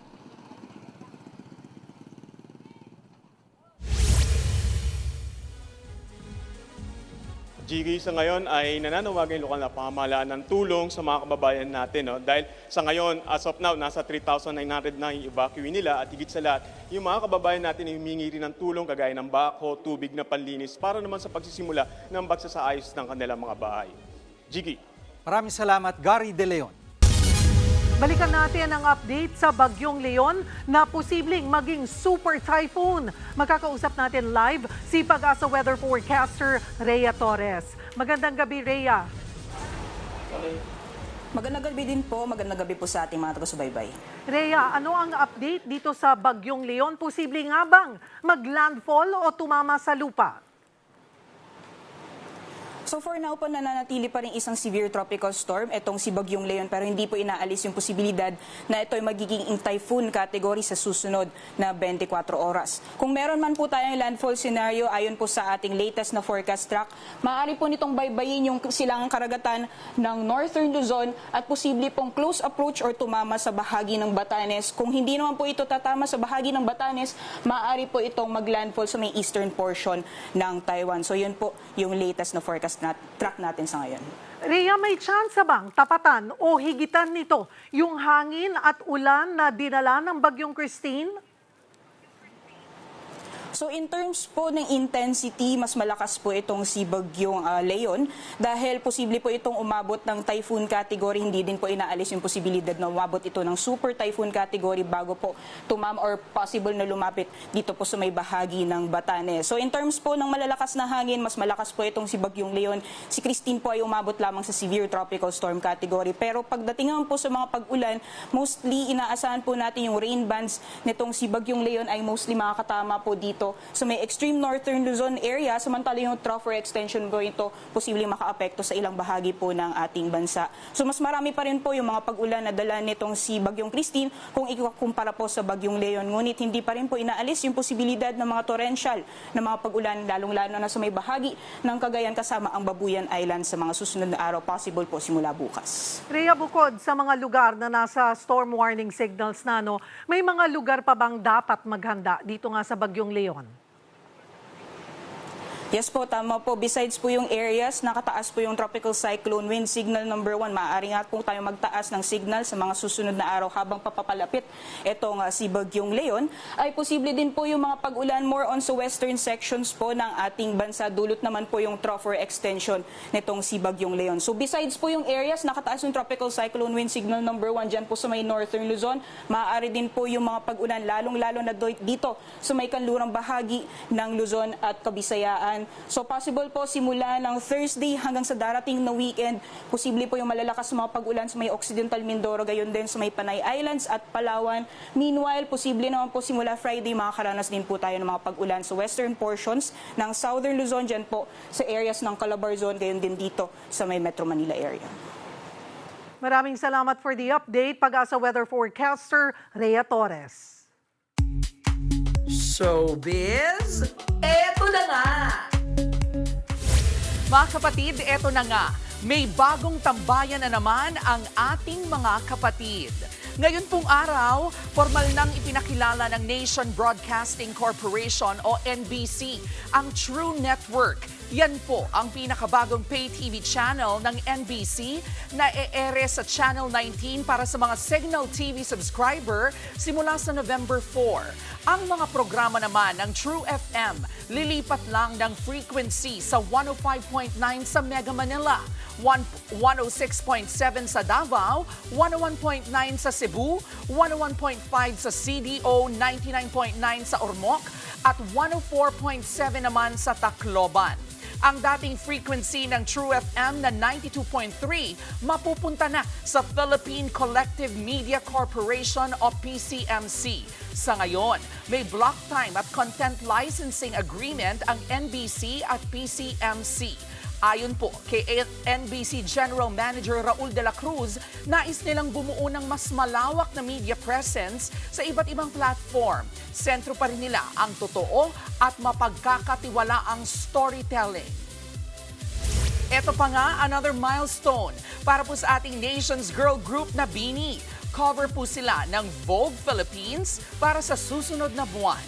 Jiggy, sa ngayon ay nananawagan yung lokal na pamahalaan ng tulong sa mga kababayan natin. No? Dahil sa ngayon, as of now, nasa 3,900 na yung evacuee nila at higit sa lahat, yung mga kababayan natin ay humingi rin ng tulong kagaya ng backhoe, tubig na panlinis para naman sa pagsisimula ng pagsasaayos ng kanilang mga bahay. Jiggy. Maraming salamat, Gary De Leon. Balikan natin ang update sa Bagyong Leon na posibleng maging super typhoon. Magkakausap natin live si Pag-asa weather forecaster Rhea Torres. Magandang gabi, Rhea. Magandang gabi din po. Magandang gabi po sa ating mga taga-subaybay. Rhea, ano ang update dito sa Bagyong Leon? Posible nga bang maglandfall o tumama sa lupa? So for now po, nananatili pa rin isang severe tropical storm, itong si Bagyong Leon, pero hindi po inaalis yung posibilidad na ito ay magiging typhoon category sa susunod na 24 oras. Kung meron man po tayong landfall scenario, ayon po sa ating latest na forecast track, maaari po nitong baybayin yung silangang karagatan ng Northern Luzon at posible pong close approach or tumama sa bahagi ng Batanes. Kung hindi naman po ito tatama sa bahagi ng Batanes, maaari po itong maglandfall sa may eastern portion ng Taiwan. So yun po yung latest na forecast track natin sa ngayon. Rhea, may tsansa bang tapatan o higitan nito yung hangin at ulan na dinala ng Bagyong Christine? So in terms po ng intensity, mas malakas po itong si Bagyong Leon dahil posible po itong umabot ng typhoon category. Hindi din po inaalis yung posibilidad na umabot ito ng super typhoon category bago po tumama or possible na lumapit dito po sa may bahagi ng Batanes. So in terms po ng malalakas na hangin, mas malakas po itong si Bagyong Leon. Si Christine po ay umabot lamang sa severe tropical storm category. Pero pagdating naman po sa mga pag-ulan, mostly inaasahan po natin yung rain bands nitong si Bagyong Leon ay mostly makakatama po dito sa may extreme northern Luzon area, samantala yung trough or extension po ito posibleng makaapekto sa ilang bahagi po ng ating bansa. So mas marami pa rin po yung mga pag-ulan na dala nitong si Bagyong Christine kung ikukumpara po sa Bagyong Leon. Ngunit hindi pa rin po inaalis yung posibilidad ng mga torrential na mga pag-ulan, lalong-lalo na sa may bahagi ng Cagayan kasama ang Babuyan Island sa mga susunod na araw, possible po simula bukas. Rhea, bukod sa mga lugar na nasa storm warning signals na, may mga lugar pa bang dapat maghanda dito nga sa Bagyong Leon? Yes po, tama po. Besides po yung areas, nakataas po yung tropical cyclone wind signal number 1. Maaari nga po tayo magtaas ng signal sa mga susunod na araw habang papapalapit itong si Bagyong Leon. Ay posible din po yung mga pag-ulan more on sa western sections po ng ating bansa. Dulot naman po yung trough or extension nitong si Bagyong Leon. So besides po yung areas, nakataas yung tropical cyclone wind signal number 1 dyan po sa may northern Luzon. Maaari din po yung mga pag-ulan, lalong-lalo na dito sa may kanlurang bahagi ng Luzon at Kabisayaan. So possible po simula ng Thursday hanggang sa darating na weekend, posible po yung malalakas mga pag-ulan sa may Occidental Mindoro, gayon din sa may Panay Islands at Palawan. Meanwhile, posible naman po simula Friday, makakaranas din po tayo ng mga pag-ulan sa western portions ng Southern Luzon, dyan po sa areas ng Calabarzon, gayon din dito sa may Metro Manila area. Maraming salamat for the update, Pag-asa weather forecaster Rhea Torres. Showbiz, eto na nga! Mga kapatid, eto na nga. May bagong tambayan na naman ang ating mga kapatid. Ngayon pong araw, formal nang ipinakilala ng Nation Broadcasting Corporation o NBC ang True Network. Yan po ang pinakabagong pay TV channel ng NBC na e-ere sa Channel 19 para sa mga Signal TV subscriber simula sa November 4. Ang mga programa naman ng True FM lilipat lang ng frequency sa 105.9 sa Mega Manila, 106.7 sa Davao, 101.9 sa Cebu, 101.5 sa CDO, 99.9 sa Ormoc, at 104.7 naman sa Tacloban. Ang dating frequency ng True FM na 92.3 mapupunta na sa Philippine Collective Media Corporation o PCMC. Sa ngayon, may block time at content licensing agreement ang NBC at PCMC. Ayon po kay NBC General Manager Raul de la Cruz, nais nilang bumuo ng mas malawak na media presence sa iba't ibang platform. Sentro pa rin nila ang totoo at mapagkakatiwalaang storytelling. Ito pa nga, another milestone para po sa ating nation's girl group na BINI. Cover po sila ng Vogue Philippines para sa susunod na buwan.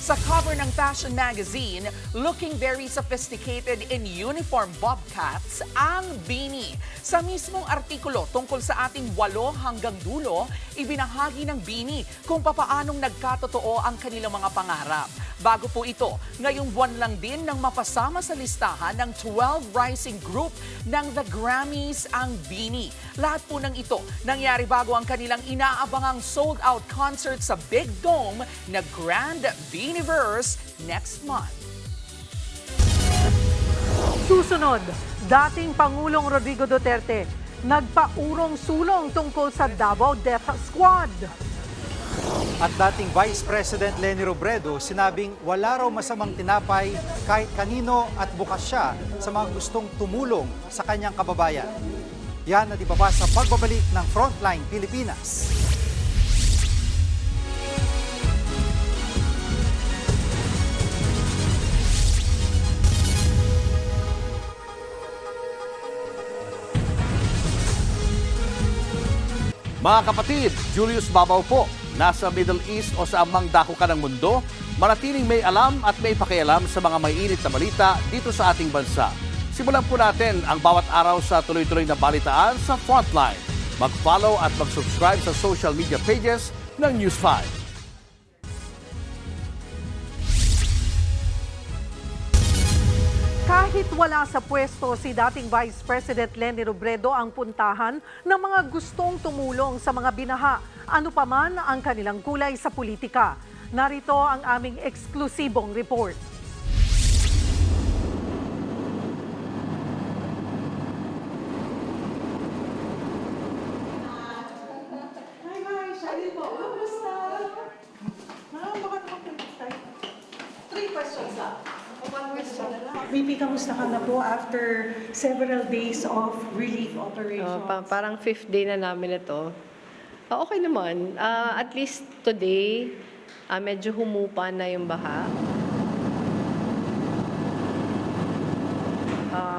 Sa cover ng fashion magazine, looking very sophisticated in uniform bobcats, ang BINI. Sa mismong artikulo tungkol sa ating 8 hanggang dulo, ibinahagi ng BINI kung papaanong nagkatotoo ang kanilang mga pangarap. Bago po ito, ngayong buwan lang din nang mapasama sa listahan ng 12 rising group ng The Grammys ang BINI. Lahat po ng ito nangyari bago ang kanilang inaabangang sold-out concert sa Big Dome na Grand BINIverse next month. Susunod, dating Pangulong Rodrigo Duterte nagpaurong-sulong tungkol sa Davao Death Squad. At dating Vice President Leni Robredo sinabing wala raw masamang tinapay kahit kanino at bukas siya sa mga gustong tumulong sa kanyang kababayan. Yan at iba pa sa pagbabalik ng Frontline Pilipinas. Mga kapatid, Julius Babaw po. Nasa Middle East o sa amang dako ka ng mundo, manatiling may alam at may pakialam sa mga mainit na balita dito sa ating bansa. Simulan po natin ang bawat araw sa tuloy-tuloy na balitaan sa Frontline. Mag-follow at mag-subscribe sa social media pages ng News 5. Kahit wala sa pwesto si dating Vice President Leni Robredo ang puntahan ng mga gustong tumulong sa mga binaha, ano pa man ang kanilang kulay sa politika. Narito ang aming eksklusibong report. Hi, Shali po. Kamusta? Baka naman 3 questions lang. VP, kamusta ka na po after several days of relief operation? Parang 5th day na namin ito. Okay naman. At least today, medyo humupa na yung baha.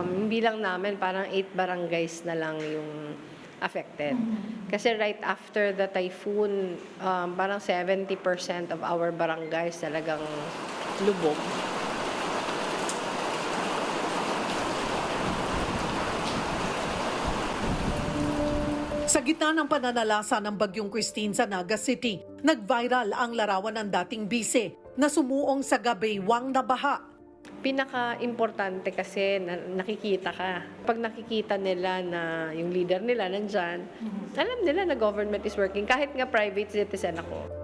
Hindi lang namin, parang 8 barangays na lang yung affected. Kasi right after the typhoon, parang 70% of our barangays talagang lubog. Sa gitna ng pananalasa ng Bagyong Christine sa Naga City, nag-viral ang larawan ng dating bise na sumuong sa gabaywang na baha. Pinaka-importante kasi na nakikita ka. Pag nakikita nila na yung leader nila nandyan, alam nila na government is working kahit nga private citizen ako.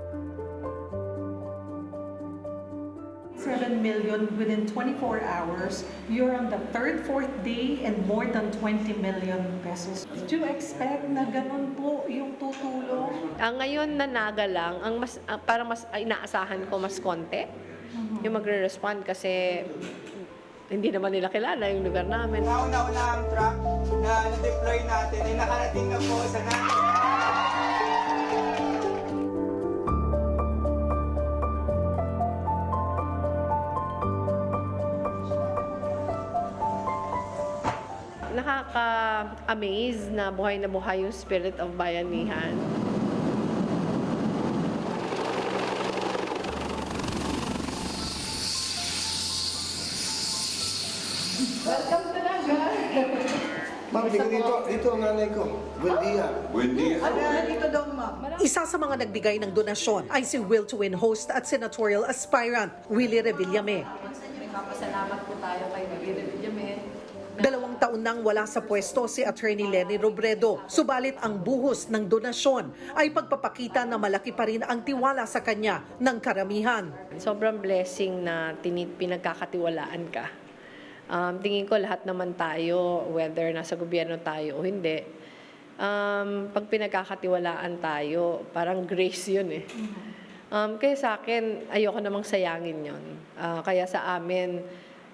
7 million within 24 hours. You're on the 3rd, 4th day and more than 20 million pesos. Do you expect na ganun po yung tutulong? Ngayon na Naga lang, parang mas inaasahan ko mas konti. Yung magre-respond kasi hindi naman nila kilala yung lugar namin. Nauna-una ang truck na na-deploy natin ay nakarating na po sa Nakaka-amaze na buhay yung spirit of bayanihan. Ma'am, dito ang nanay ko. Buendia. Dito daw, ma'am. Isa sa mga nagbigay ng donasyon ay si Will to Win host at senatorial aspirant Willie Revillame. Papasalamat po tayo kay Willie Revillame. 2 taon nang wala sa pwesto si Attorney Lenny Robredo. Subalit ang buhos ng donasyon ay pagpapakita na malaki pa rin ang tiwala sa kanya ng karamihan. Sobrang blessing na pinagkakatiwalaan ka. Tingin ko lahat naman tayo, whether nasa gobyerno tayo o hindi, pag pinagkakatiwalaan tayo, parang grace yun eh. Kaya sa akin, ayoko namang sayangin yun. Kaya sa amin,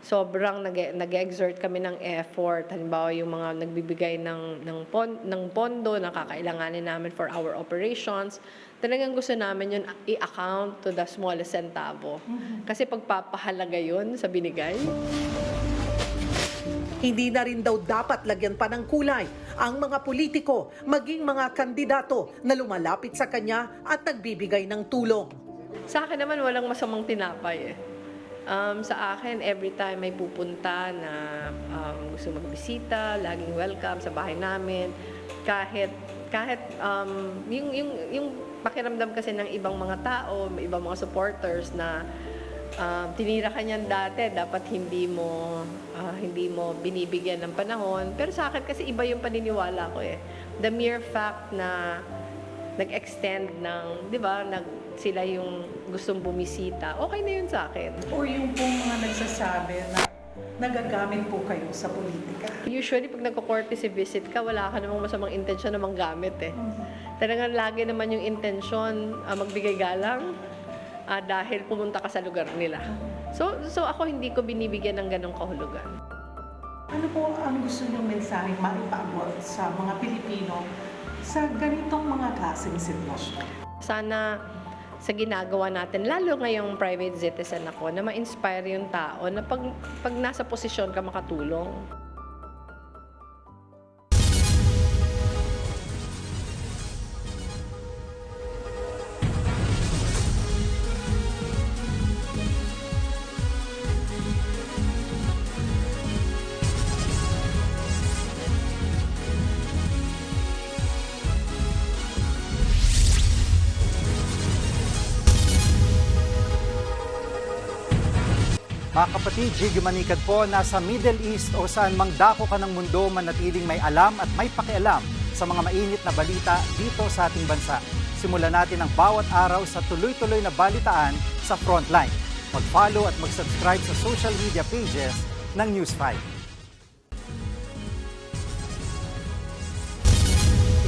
sobrang nag-exert kami ng effort. Halimbawa, yung mga nagbibigay ng pondo na kakailanganin namin for our operations. Talagang gusto namin yun i-account to the smallest centavo. Kasi pagpapahalaga yun sa binigay. Hindi na rin daw dapat lagyan pa ng kulay ang mga politiko, maging mga kandidato na lumalapit sa kanya at nagbibigay ng tulong. Sa akin naman, walang masamang tinapay eh. Sa akin, every time may pupunta na gusto magbisita, laging welcome sa bahay namin. Kahit yung pakiramdam kasi ng ibang mga tao, ibang mga supporters na tinira ka niyan dati, dapat hindi mo binibigyan ng panahon. Pero sa akin kasi iba yung paniniwala ko eh. The mere fact na nag-extend ng, di ba, sila yung gustong bumisita, okay na yun sa akin. Or yung pong mga nagsasabi na nagagamit po kayo sa politika? Usually, pag nagko-courtesy visit ka, wala ka namang masamang intensyon na manggamit eh. Talagang lagi naman yung intensyon magbigay galang dahil pumunta ka sa lugar nila. So ako hindi ko binibigyan ng ganong kahulugan. Ano po ang gusto niyong mensaheng maipaabot sa mga Pilipino sa ganitong mga klaseng sitwasyon? Sana sa ginagawa natin, lalo ngayong private citizen ako, na ma-inspire yung tao na pag nasa posisyon ka makatulong. Mga kapatid, Jiggy Manikad po, nasa Middle East o saan mang dako ka ng mundo, manatiling may alam at may pakialam sa mga mainit na balita dito sa ating bansa. Simulan natin ang bawat araw sa tuloy-tuloy na balitaan sa Frontline. Mag-follow at mag-subscribe sa social media pages ng News 5.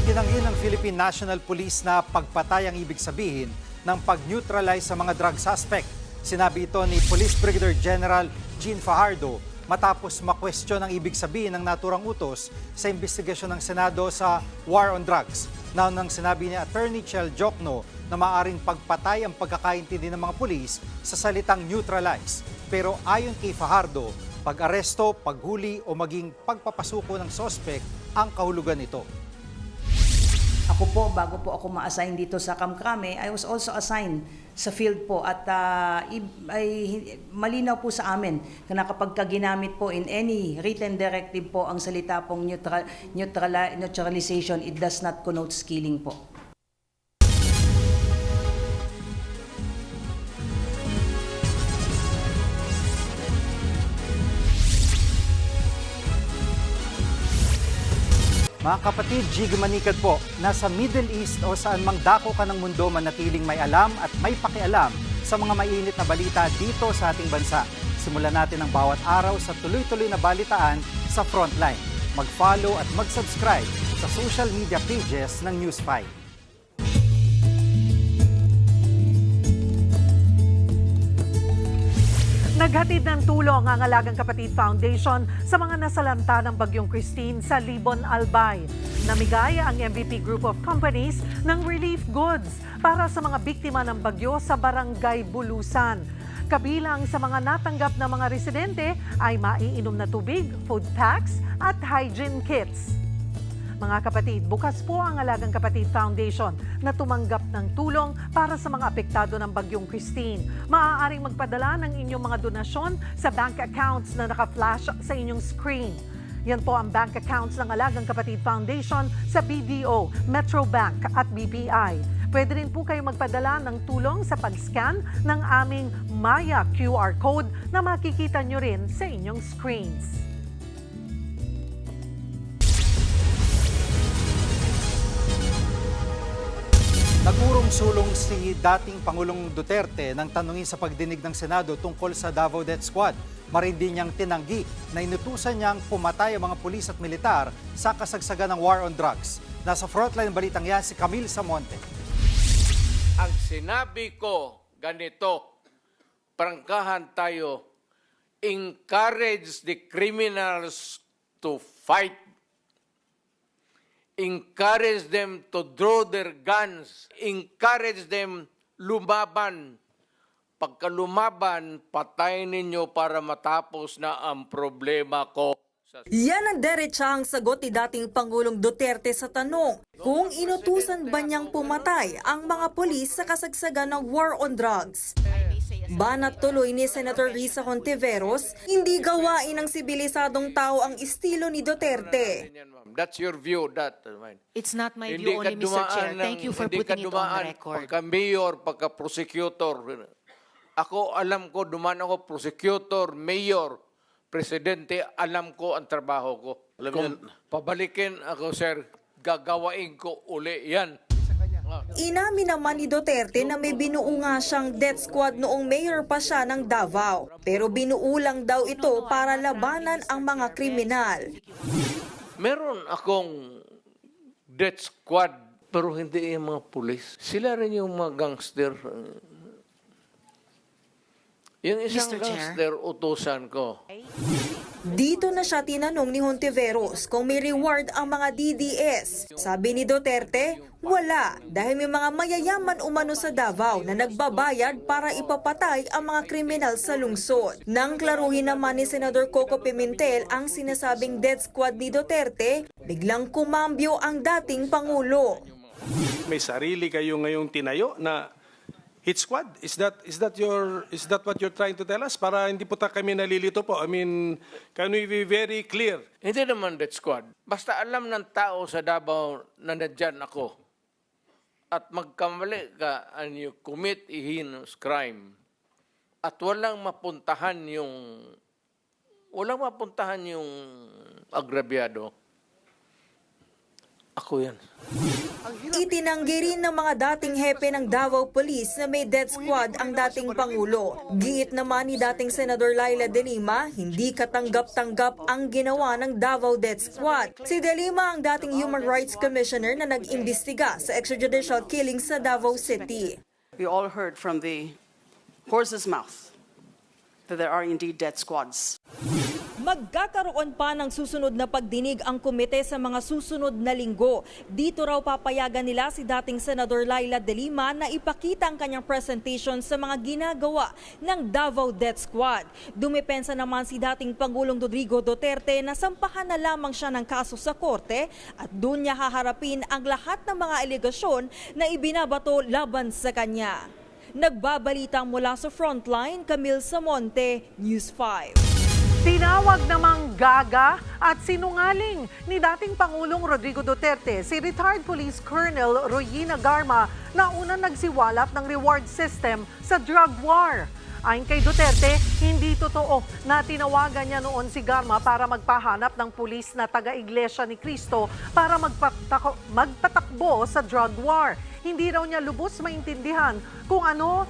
Itinanggi ng Philippine National Police na pagpatay ang ibig sabihin ng pag-neutralize sa mga drug suspect. Sinabi ito ni Police Brigadier General Jean Fajardo matapos makwestiyon ang ibig sabihin ng naturang utos sa investigasyon ng Senado sa War on Drugs. Naunang sinabi ni Attorney Chel Jokno na maaaring pagpatay ang pagkakaintindi ng mga pulis sa salitang neutralize. Pero ayon kay Fajardo, pag-aresto, paghuli o maging pagpapasuko ng sospek ang kahulugan nito. Ako po, bago po ako ma-assign dito sa Kamkrame, I was also assigned sa field po at malinaw po sa amin na kapag ginamit po in any written directive po ang salita pong neutralization, it does not connote killing po. Mga kapatid, Jiggy Manikad po, nasa Middle East o saan mang dako ka ng mundo, manatiling may alam at may pakialam sa mga mainit na balita dito sa ating bansa. Simulan natin ang bawat araw sa tuloy-tuloy na balitaan sa Frontline. Mag-follow at mag-subscribe sa social media pages ng News 5. Naghatid ng tulong ang Alagang Kapatid Foundation sa mga nasalanta ng Bagyong Christine sa Libon, Albay. Namigay ang MVP Group of Companies ng relief goods para sa mga biktima ng bagyo sa Barangay Bulusan. Kabilang sa mga natanggap na mga residente ay maiinom na tubig, food packs at hygiene kits. Mga kapatid, bukas po ang Alagang Kapatid Foundation na tumanggap ng tulong para sa mga apektado ng Bagyong Christine. Maaaring magpadala ng inyong mga donasyon sa bank accounts na naka-flash sa inyong screen. Yan po ang bank accounts ng Alagang Kapatid Foundation sa BDO, Metrobank at BPI. Pwede rin po kayo magpadala ng tulong sa pag-scan ng aming Maya QR code na makikita nyo rin sa inyong screens. Nagurong-sulong si dating Pangulong Duterte nang tanungin sa pagdinig ng Senado tungkol sa Davao Death Squad. Marindi niyang tinanggi na inutusan niyang pumatay ang mga pulis at militar sa kasagsagan ng war on drugs. Nasa frontline balitang yan si Camille Samonte. Ang sinabi ko ganito, prangkahan tayo, encourage the criminals to fight. Encourage them to draw their guns. Encourage them lumaban. Pagka lumaban, patayin ninyo para matapos na ang problema ko. Yan ang diretsahang sagot ni dating Pangulong Duterte sa tanong kung inutusan ba niyang pumatay ang mga pulis sa kasagsagan ng war on drugs. Banat tuloy ni Senator Risa Hontiveros, hindi gawain ng sibilisadong tao ang estilo ni Duterte. That's your view. It's not my view only, Mr. Chair. Thank you for putting it on the record. Pagka-mayor, pagka-prosecutor. Ako, alam ko, dumaan ako, prosecutor, mayor, presidente, alam ko ang trabaho ko. Kung pabalikin ako, sir, gagawain ko uli yan. Inamin naman ni Duterte na may binuo nga siyang death squad noong mayor pa siya ng Davao. Pero binuo lang daw ito para labanan ang mga kriminal. Meron akong death squad, pero hindi yung mga pulis. Sila rin yung mga gangster. Yung isang gangster, utusan ko. Dito na siya tinanong ni Hontiveros kung may reward ang mga DDS. Sabi ni Duterte, wala, dahil may mga mayayaman umano sa Davao na nagbabayad para ipapatay ang mga kriminal sa lungsod. Nang klaruhin naman ni Senador Coco Pimentel ang sinasabing death squad ni Duterte, biglang kumambyo ang dating Pangulo. May sarili kayo ngayong tinayo na hit squad? Is that what you're trying to tell us? Para hindi po kami nalilito po. I mean, can we be very clear? Hindi naman death squad. Basta alam ng tao sa Davao na nandyan ako. At magkamali ka and you commit a heinous crime. At walang mapuntahan yung agrabyado. Ako yan. Itinanggi rin ng mga dating hepe ng Davao Police na may death squad ang dating Pangulo. Giit naman ni dating Senador Laila De Lima, hindi katanggap-tanggap ang ginawa ng Davao Death Squad. Si De Lima ang dating Human Rights Commissioner na nag-imbestiga sa extrajudicial killing sa Davao City. We all heard from the horse's mouth that there are indeed death squads. Magkakaroon pa ng susunod na pagdinig ang komite sa mga susunod na linggo. Dito raw papayagan nila si dating Senador Laila De Lima na ipakita ang kanyang presentation sa mga ginagawa ng Davao Death Squad. Dumepensa naman si dating Pangulong Rodrigo Duterte na sampahan na lamang siya ng kaso sa korte at doon niya haharapin ang lahat ng mga alegasyon na ibinabato laban sa kanya. Nagbabalitang mula sa Frontline, Camille Samonte, News 5. Tinawag namang gaga at sinungaling ni dating Pangulong Rodrigo Duterte si retired Police Colonel Royina Garma na unang nagsiwalat ng reward system sa drug war. Ayon kay Duterte, hindi totoo na tinawagan niya noon si Garma para magpahanap ng pulis na taga-Iglesia ni Cristo para magpatakbo sa drug war. Hindi raw niya lubos maintindihan kung ano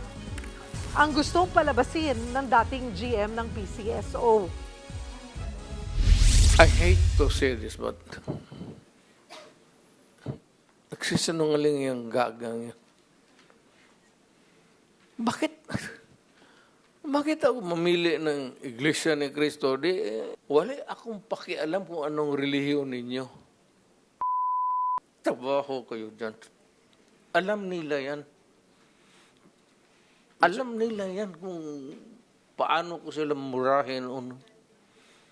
ang gustong palabasin ng dating GM ng PCSO. I hate to say this, but nagsisinungaling yung gagang yan. Bakit ako mamili ng Iglesia ni Cristo? Wala akong pakialam kung anong relihiyon ninyo. Trabaho kayo dyan. Alam nila yan. Alam nila yan kung paano ko sila murahin.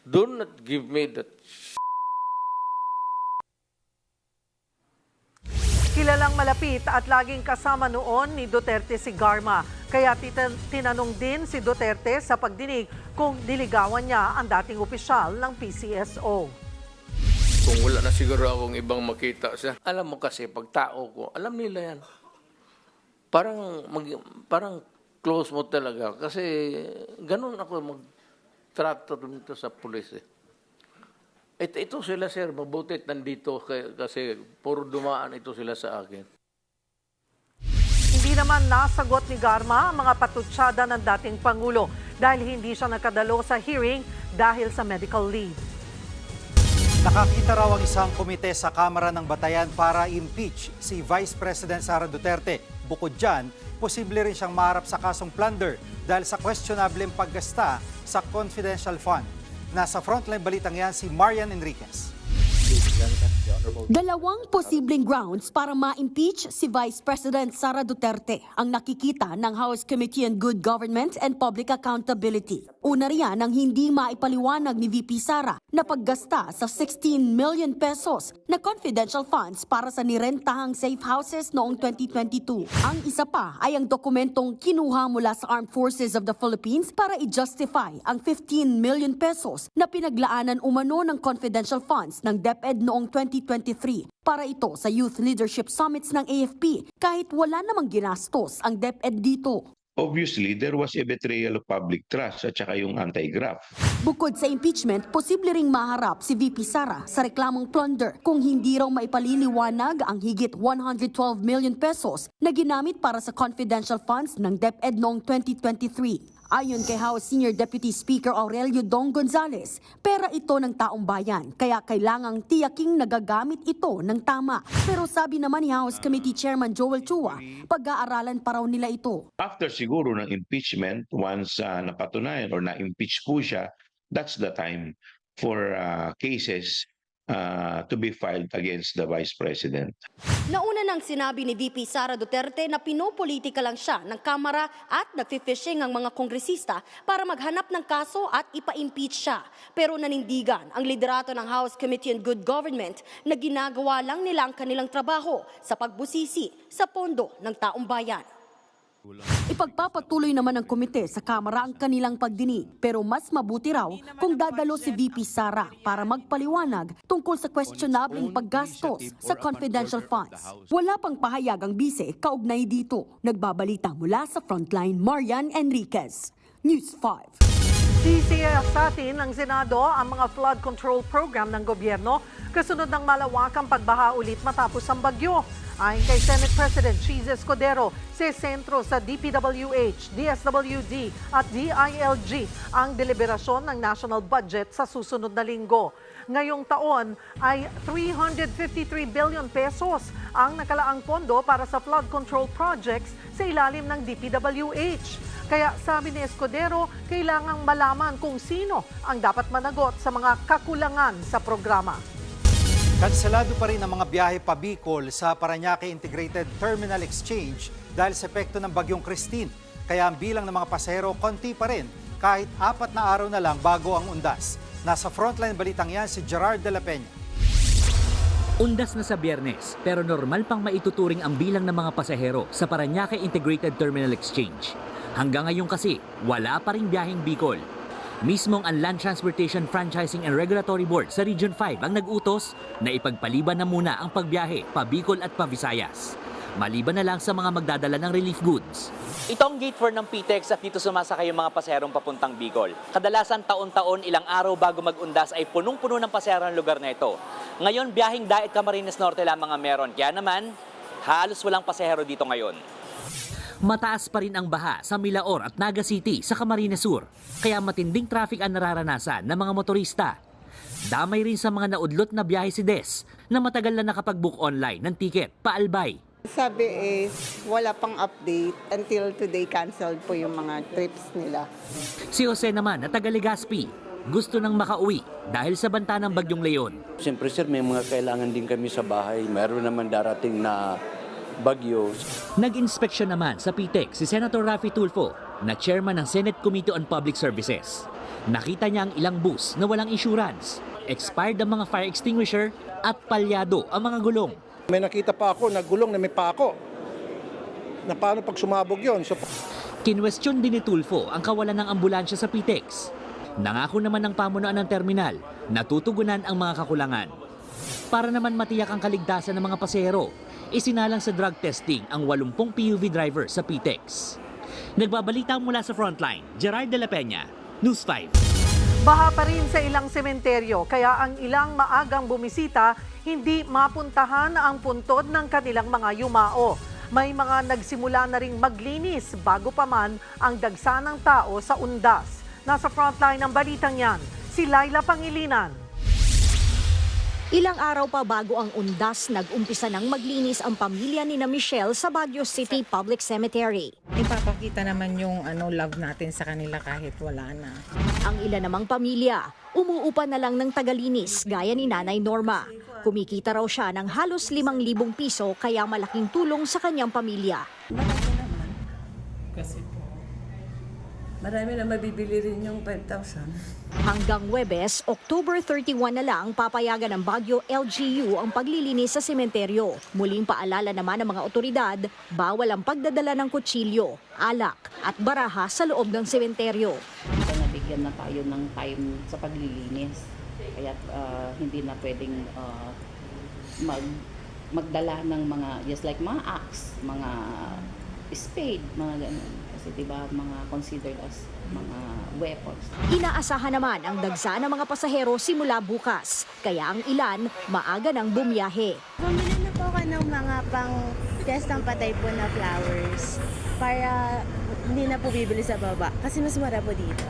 Do not give me that. Kilalang malapit at laging kasama noon ni Duterte si Garma. Kaya tinanong din si Duterte sa pagdinig kung diligawan niya ang dating opisyal ng PCSO. na siguro akong ibang makita siya. Alam mo kasi, pag tao ko, alam nila yan. Parang close mo talaga. Kasi ganun ako mag-trato dito sa pulis eh. Ito sila, sir, mabutit nandito kasi puro dumaan ito sila sa akin. Hindi naman nasagot ni Garma ang mga patutsada ng dating Pangulo dahil hindi siya nakadalo sa hearing dahil sa medical leave. Nakakita raw ang isang komite sa Kamara ng Batayan para impeach si Vice President Sara Duterte. Bukod dyan, posible rin siyang maharap sa kasong plunder dahil sa questionable paggasta sa confidential fund. Nasa frontline balitang yan si Marian Enriquez. Dalawang posibleng grounds para ma-impeach si Vice President Sara Duterte ang nakikita ng House Committee on Good Government and Public Accountability. Una riyan ang hindi maipaliwanag ni VP Sara na paggasta sa 16 million pesos na confidential funds para sa nirentahang safe houses noong 2022. Ang isa pa ay ang dokumentong kinuha mula sa Armed Forces of the Philippines para i-justify ang 15 million pesos na pinaglaanan umano ng confidential funds ng DepEd noong 2023 para ito sa Youth Leadership Summits ng AFP kahit wala namang ginastos ang DepEd dito. Obviously, there was a betrayal of public trust at saka yung anti-graft. Bukod sa impeachment, posible ring maharap si VP Sara sa reklamong plunder kung hindi raw maipaliliwanag ang higit 112 million pesos na ginamit para sa confidential funds ng DepEd noong 2023. Ayon kay House Senior Deputy Speaker Aurelio Dong Gonzales, pera ito ng taong bayan, kaya kailangang tiyaking nagagamit ito ng tama. Pero sabi naman ni House Committee Chairman Joel Chua, pag-aaralan pa raw nila ito. After siguro ng impeachment, once napatunayan or na-impeach po siya, that's the time for cases to be filed against the Vice President. Nauna nang sinabi ni VP Sara Duterte na pinopolitika lang siya ng Kamara at nagfi-fishing ang mga kongresista para maghanap ng kaso at ipa-impeach siya. Pero nanindigan ang liderato ng House Committee on Good Government na ginagawa lang nila ang kanilang trabaho sa pagbusisi sa pondo ng taong bayan. Ipagpapatuloy naman ng komite sa Kamara ang kanilang pagdinig pero mas mabuti raw kung dadalo si VP Sara para magpaliwanag tungkol sa questionableng paggastos sa confidential funds. Wala pang pahayag ang bise kaugnay dito. Nagbabalita mula sa Frontline, Marian Enriquez, News 5. Sisiyasatin ng Senado ang mga flood control program ng gobyerno kasunod ng malawakang pagbaha ulit matapos ang bagyo. Ayon kay Senate President Cheese Escudero, sa sentro sa DPWH, DSWD at DILG ang deliberasyon ng national budget sa susunod na linggo. Ngayong taon ay 353 billion pesos ang nakalaang pondo para sa flood control projects sa ilalim ng DPWH. Kaya sabi ni Escudero, kailangang malaman kung sino ang dapat managot sa mga kakulangan sa programa. Kanselado pa rin ang mga biyahe pa Bicol sa Parañaque Integrated Terminal Exchange dahil sa epekto ng Bagyong Christine. Kaya ang bilang ng mga pasahero konti pa rin kahit 4 na araw na lang bago ang undas. Nasa frontline balitang yan si Gerard de la Peña. Undas na sa Biyernes pero normal pang maituturing ang bilang ng mga pasahero sa Parañaque Integrated Terminal Exchange. Hanggang ngayon kasi wala pa ring biyaheng Bicol. Mismong ang Land Transportation Franchising and Regulatory Board sa Region 5 ang nag-utos na ipagpaliban na muna ang pagbiyahe pa Bicol at pa Visayas. Maliban na lang sa mga magdadala ng relief goods. Ito ang gate 4 ng PTEX at dito sumasakay yung mga pasaherong papuntang Bicol. Kadalasan taon-taon ilang araw bago mag-undas ay punong-puno ng pasahero ang lugar na ito. Ngayon biyaheng Daet Camarines Norte lamang ang meron. Kaya naman halos walang pasahero dito ngayon. Mataas pa rin ang baha sa Milaor at Naga City sa Camarines Sur, kaya matinding traffic ang nararanasan ng mga motorista. Damay rin sa mga naudlot na biyahe si Des na matagal na nakapag-book online ng tiket pa-Albay. Sabi is wala pang update until today canceled po yung mga trips nila. Si Jose naman na taga Legazpi, gusto nang makauwi dahil sa banta ng Bagyong Leon. Siyempre sir, may mga kailangan din kami sa bahay. Meron naman darating na bagyo. Nag-inspeksyon naman sa PTEX si Senator Raffy Tulfo na chairman ng Senate Committee on Public Services. Nakita niya ang ilang bus na walang insurance, expired ang mga fire extinguisher at palyado ang mga gulong. May nakita pa ako na gulong na may pako. Na paano pag sumabog yun? Kinwestiyon din ni Tulfo ang kawalan ng ambulansya sa PTEX. Nangako naman ng pamunuan ng terminal na tutugunan ang mga kakulangan. Para naman matiyak ang kaligtasan ng mga pasahero, isinalang sa drug testing ang 80 PUV driver sa PTEX. Nagbabalita mula sa Frontline, Gerard de la Peña, News 5. Baha pa rin sa ilang sementeryo, kaya ang ilang maagang bumisita hindi mapuntahan ang puntod ng kanilang mga yumao. May mga nagsimula na ring maglinis bago pa man ang dagsa ng tao sa undas. Nasa frontline ng balitang yan, si Laila Pangilinan. Ilang araw pa bago ang undas, nag-umpisa ng maglinis ang pamilya ni na Michelle sa Baguio City Public Cemetery. Ipapakita naman yung love natin sa kanila kahit wala na. Ang ilan namang pamilya, umuupa na lang ng tagalinis gaya ni Nanay Norma. Kumikita raw siya ng halos 5,000 piso kaya malaking tulong sa kanyang pamilya. Kasi po, marami na mabibili rin yung 5,000. Hanggang Huwebes, October 31 na lang papayagan ng Baguio LGU ang paglilinis sa sementeryo. Muling paalala naman ng mga otoridad, bawal ang pagdadala ng kutsilyo, alak at baraha sa loob ng sementeryo. Dito nabigyan na tayo ng time sa paglilinis. Kaya hindi na pwedeng magdala ng mga, just like mga axe, mga spade, mga ganun. Kasi diba mga considered as mga weapons. Inaasahan naman ang dagsa ng mga pasahero simula bukas. Kaya ang ilan maaga nang bumiyahe. Bumili na po ako ng mga pang-testang patay po na flowers para hindi na po bibili sa baba kasi mas mura po dito.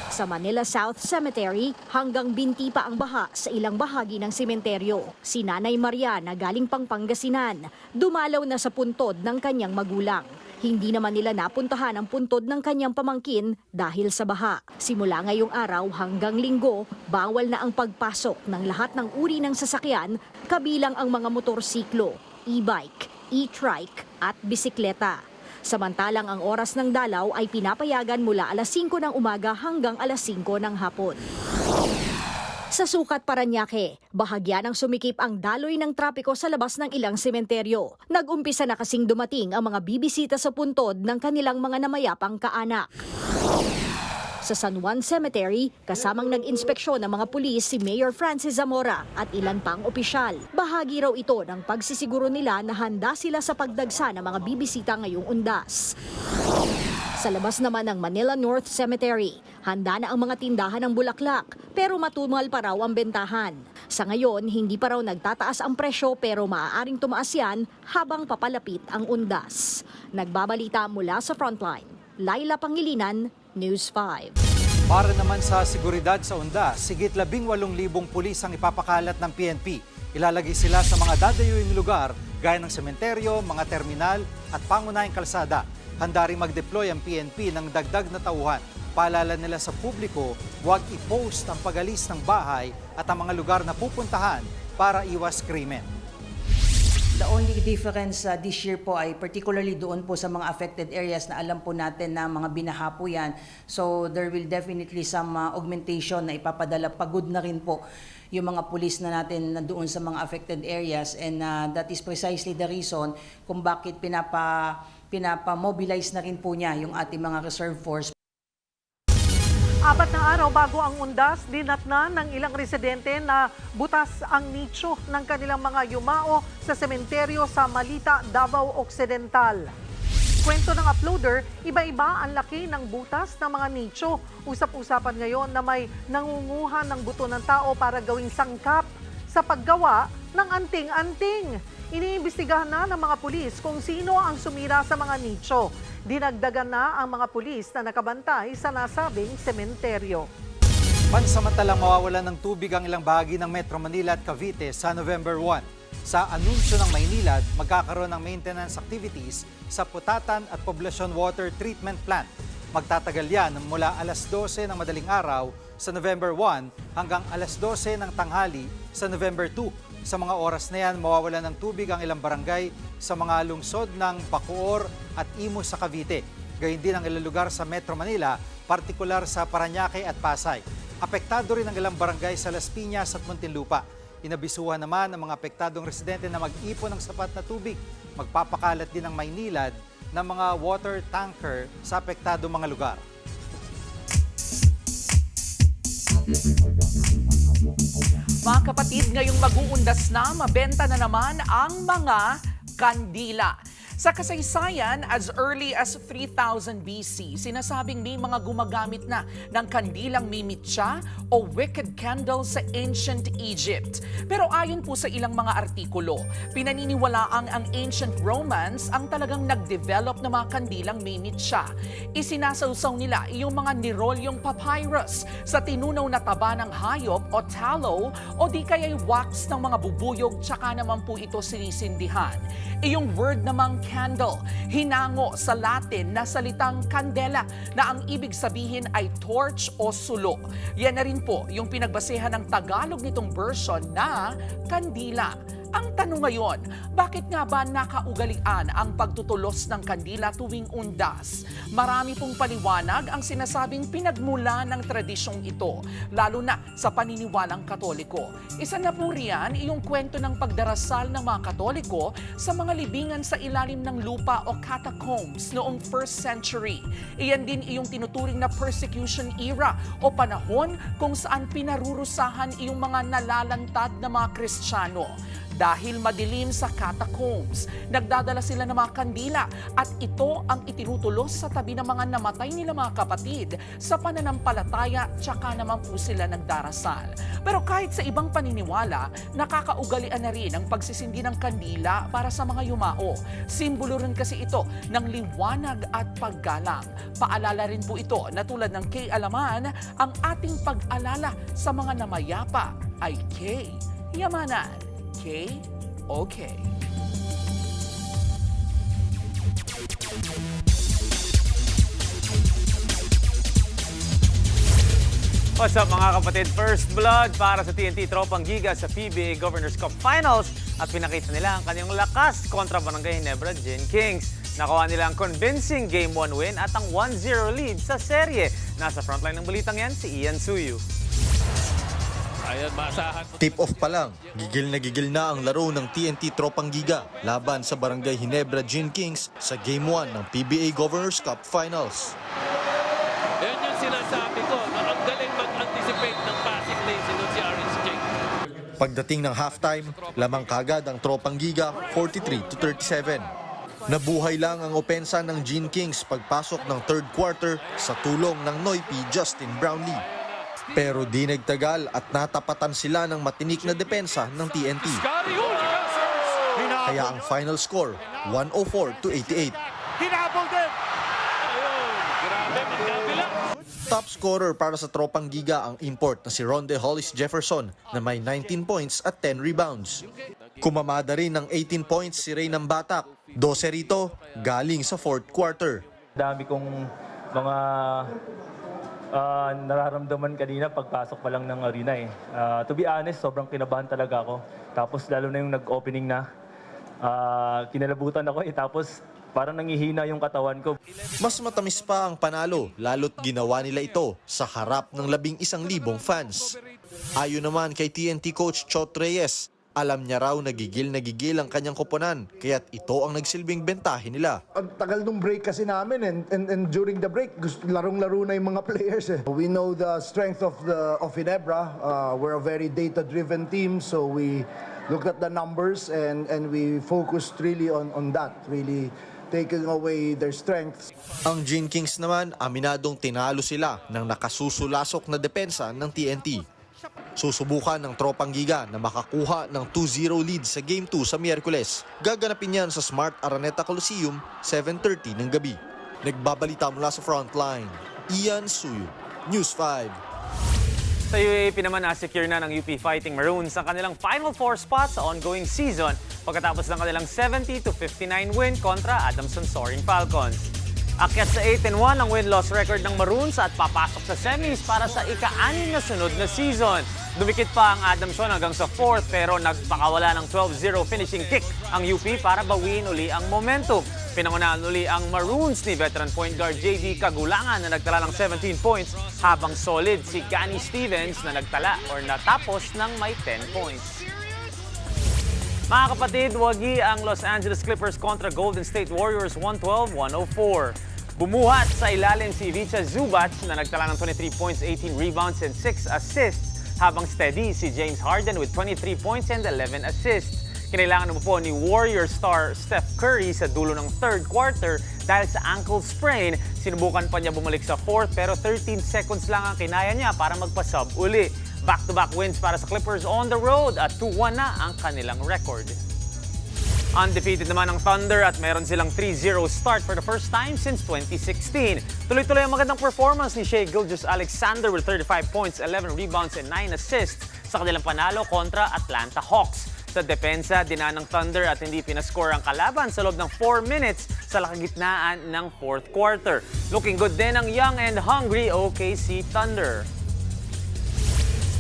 Sa Manila South Cemetery, hanggang binti pa ang baha sa ilang bahagi ng sementeryo. Si Nanay Maria na galing pang Pangasinan, dumalaw na sa puntod ng kanyang magulang. Hindi naman nila napuntahan ang puntod ng kanyang pamangkin dahil sa baha. Simula ngayong araw hanggang Linggo, bawal na ang pagpasok ng lahat ng uri ng sasakyan, kabilang ang mga motorsiklo, e-bike, e-trike at bisikleta. Samantalang ang oras ng dalaw ay pinapayagan mula alas 5 ng umaga hanggang alas 5 ng hapon. Sa Sucat, Parañaque, bahagya ng sumikip ang daloy ng trapiko sa labas ng ilang sementeryo. Nag-umpisa na kasing dumating ang mga bibisita sa puntod ng kanilang mga namayapang kaanak. Sa San Juan Cemetery, kasamang nag-inspeksyon ng mga pulis si Mayor Francis Zamora at ilan pang opisyal. Bahagi raw ito ng pagsisiguro nila na handa sila sa pagdagsa ng mga bibisita ngayong undas. Sa labas naman ng Manila North Cemetery, handa na ang mga tindahan ng bulaklak pero matumal pa raw ang bentahan. Sa ngayon, hindi pa raw nagtataas ang presyo pero maaaring tumaas yan habang papalapit ang undas. Nagbabalita mula sa Frontline, Laila Pangilinan, News 5. Para naman sa seguridad sa undas, sigit 18,000 pulis ang ipapakalat ng PNP. Ilalagay sila sa mga dadayuing lugar gaya ng sementeryo, mga terminal at pangunahing kalsada. Handa rin mag-deploy ang PNP ng dagdag na tauhan. Paalala nila sa publiko, huwag i-post ang pag-alis ng bahay at ang mga lugar na pupuntahan para iwas krimen. The only difference this year po ay particularly doon po sa mga affected areas na alam po natin na mga binaha po yan. So there will definitely some augmentation na ipapadala. Pagod na rin po yung mga pulis na natin na doon sa mga affected areas and that is precisely the reason kung bakit pinapamobilize na rin po niya yung ating mga reserve force. 4 na araw bago ang undas, dinatnan ng ilang residente na butas ang nicho ng kanilang mga yumao sa sementeryo sa Malita, Davao Occidental. Kwento ng uploader, iba-iba ang laki ng butas ng mga nicho. Usap-usapan ngayon na may nangunguha ng buto ng tao para gawing sangkap sa paggawa ng anting-anting. Iniimbestigahan na ng mga pulis kung sino ang sumira sa mga nicho. Dinagdagan na ang mga pulis na nakabantay sa nasabing sementeryo. Pansamantalang mawawalan ng tubig ang ilang bahagi ng Metro Manila at Cavite sa November 1. Sa anunsyo ng Maynilad, magkakaroon ng maintenance activities sa Putatan at Poblacion Water Treatment Plant. Magtatagal yan mula alas 12 ng madaling araw sa November 1 hanggang alas 12 ng tanghali sa November 2. Sa mga oras na yan, mawawalan ng tubig ang ilang barangay sa mga lungsod ng Bacoor at Imus sa Cavite. Gayun din ang ilang lugar sa Metro Manila, partikular sa Parañaque at Pasay. Apektado rin ang ilang barangay sa Las Piñas at Muntinlupa. Inabisuhan naman ang mga apektadong residente na mag-ipon ng sapat na tubig. Magpapakalat din ang Maynilad ng mga water tanker sa apektadong mga lugar. Mga kapatid, ngayong mag-uundas na, mabenta na naman ang mga kandila. Sa kasaysayan, as early as 3000 BC, sinasabing may mga gumagamit na ng kandilang may mitya o wicked candle sa ancient Egypt. Pero ayon po sa ilang mga artikulo, pinaniniwalaang ang ancient Romans ang talagang nag-develop ng mga kandilang may mitya. Isinasawsaw nila yung mga nirolyong papyrus sa tinunaw na taba ng hayop o tallow o di kaya'y wax ng mga bubuyog tsaka naman po ito sinisindihan. Iyong word namang candle, hinango sa Latin na salitang candela na ang ibig sabihin ay torch o sulo. Yan na rin po yung pinagbasehan ng Tagalog nitong version na kandila. Ang tanong ngayon, bakit nga ba nakaugalian ang pagtutulos ng kandila tuwing undas? Marami pong paliwanag ang sinasabing pinagmula ng tradisyong ito, lalo na sa paniniwalang Katoliko. Isa na po riyan iyong kwento ng pagdarasal ng mga Katoliko sa mga libingan sa ilalim ng lupa o catacombs noong 1st century. Iyan din iyong tinuturing na persecution era o panahon kung saan pinarurusahan iyong mga nalalantad na mga Kristiyano. Dahil madilim sa catacombs, nagdadala sila ng mga kandila at ito ang itinutulos sa tabi ng mga namatay nila mga kapatid sa pananampalataya tsaka naman po sila nagdarasal. Pero kahit sa ibang paniniwala, nakakaugalian na rin ang pagsisindi ng kandila para sa mga yumao. Simbolo rin kasi ito ng liwanag at paggalang. Paalala rin po ito na tulad ng K-alaman, ang ating pag-alala sa mga namayapa ay K-yamanan. Okay. What's up mga kapatid? First blood para sa TNT Tropang Giga sa PBA Governors Cup Finals at pinakita nila ang kanyang lakas kontra Barangay Ginebra Gin Kings. Nakuha nila ang convincing Game 1 win at ang 1-0 lead sa serye. Nasa frontline ng balitang yan si Ian Suyu. Tip-off pa lang, gigil na ang laro ng TNT Tropang Giga laban sa Barangay Ginebra Gin Kings sa Game 1 ng PBA Governors Cup Finals. Yan yung sinasabi ko na ang galing mag-anticipate ng passing lane si Orange King. Pagdating ng halftime, lamang kagad ang Tropang Giga 43-37. Nabuhay lang ang opensa ng Gin Kings pagpasok ng third quarter sa tulong ng Noipi Justin Brownlee. Pero di nagtagal at natapatan sila ng matinik na depensa ng TNT. Kaya ang final score, 104-88. Top scorer para sa Tropang Giga ang import na si Ronde Hollis Jefferson na may 19 points at 10 rebounds. Kumamada rin ng 18 points si Reynan Batak. 12 rito galing sa fourth quarter. Dami kong mga nararamdaman kanina pagpasok pa lang ng arena eh. To be honest, sobrang kinabahan talaga ako. Tapos lalo na yung nag-opening na, kinalabutan ako eh. Tapos parang nangihina yung katawan ko. Mas matamis pa ang panalo, lalo't ginawa nila ito sa harap ng 11,000 fans. Ayon naman kay TNT coach Chot Reyes, alam niya raw nagigil ang kanyang koponan, kaya't ito ang nagsilbing bentahe nila. Ang tagal nung break kasi namin and during the break, larong-laro na yung mga players. We know the strength of Ginebra. We're a very data-driven team, so we looked at the numbers and we focused really on that, really taking away their strengths. Ang Gin Kings naman, aminadong tinalo sila ng nakasusulasok na depensa ng TNT. Susubukan ng Tropang Giga na makakuha ng 2-0 lead sa Game 2 sa Miyerkules. Gaganapin yan sa Smart Araneta Coliseum, 7:30 ng gabi. Nagbabalita mula sa Frontline, Ian Suyu, News 5. Sa UAAP naman, na-secure na ng UP Fighting Maroons ang kanilang Final Four spot sa ongoing season pagkatapos ng kanilang 70-59 win kontra Adamson Soaring Falcons. Akyat sa 8-1 ang win-loss record ng Maroons at papasok sa semis para sa ika-6 na sunod na season. Dumikit pa ang Adamson hanggang sa 4th pero nagpakawala ng 12-0 finishing kick ang UP para bawiin uli ang momentum. Pinangunahan uli ang Maroons ni veteran point guard JD Kagulangan na nagtala ng 17 points habang solid si Gani Stevens na nagtala or natapos ng may 10 points. Mga kapatid, wagi ang Los Angeles Clippers kontra Golden State Warriors 112-104. Bumuhat sa ilalim si Ivica Zubac na nagtala ng 23 points, 18 rebounds and 6 assists habang steady si James Harden with 23 points and 11 assists. Kinailangan po ni Warrior star Steph Curry sa dulo ng third quarter dahil sa ankle sprain. Sinubukan pa niya bumalik sa fourth pero 13 seconds lang ang kinaya niya para magpa-sub uli. Back-to-back wins para sa Clippers on the road at 2-1 na ang kanilang record. Undefeated naman ang Thunder at meron silang 3-0 start for the first time since 2016. Tuloy-tuloy ang magandang performance ni Shai Gilgeous-Alexander with 35 points, 11 rebounds and 9 assists sa kanilang panalo kontra Atlanta Hawks. Sa depensa, dinaan ng Thunder at hindi pinascore ang kalaban sa loob ng 4 minutes sa kalagitnaan ng fourth quarter. Looking good din ang young and hungry OKC Thunder.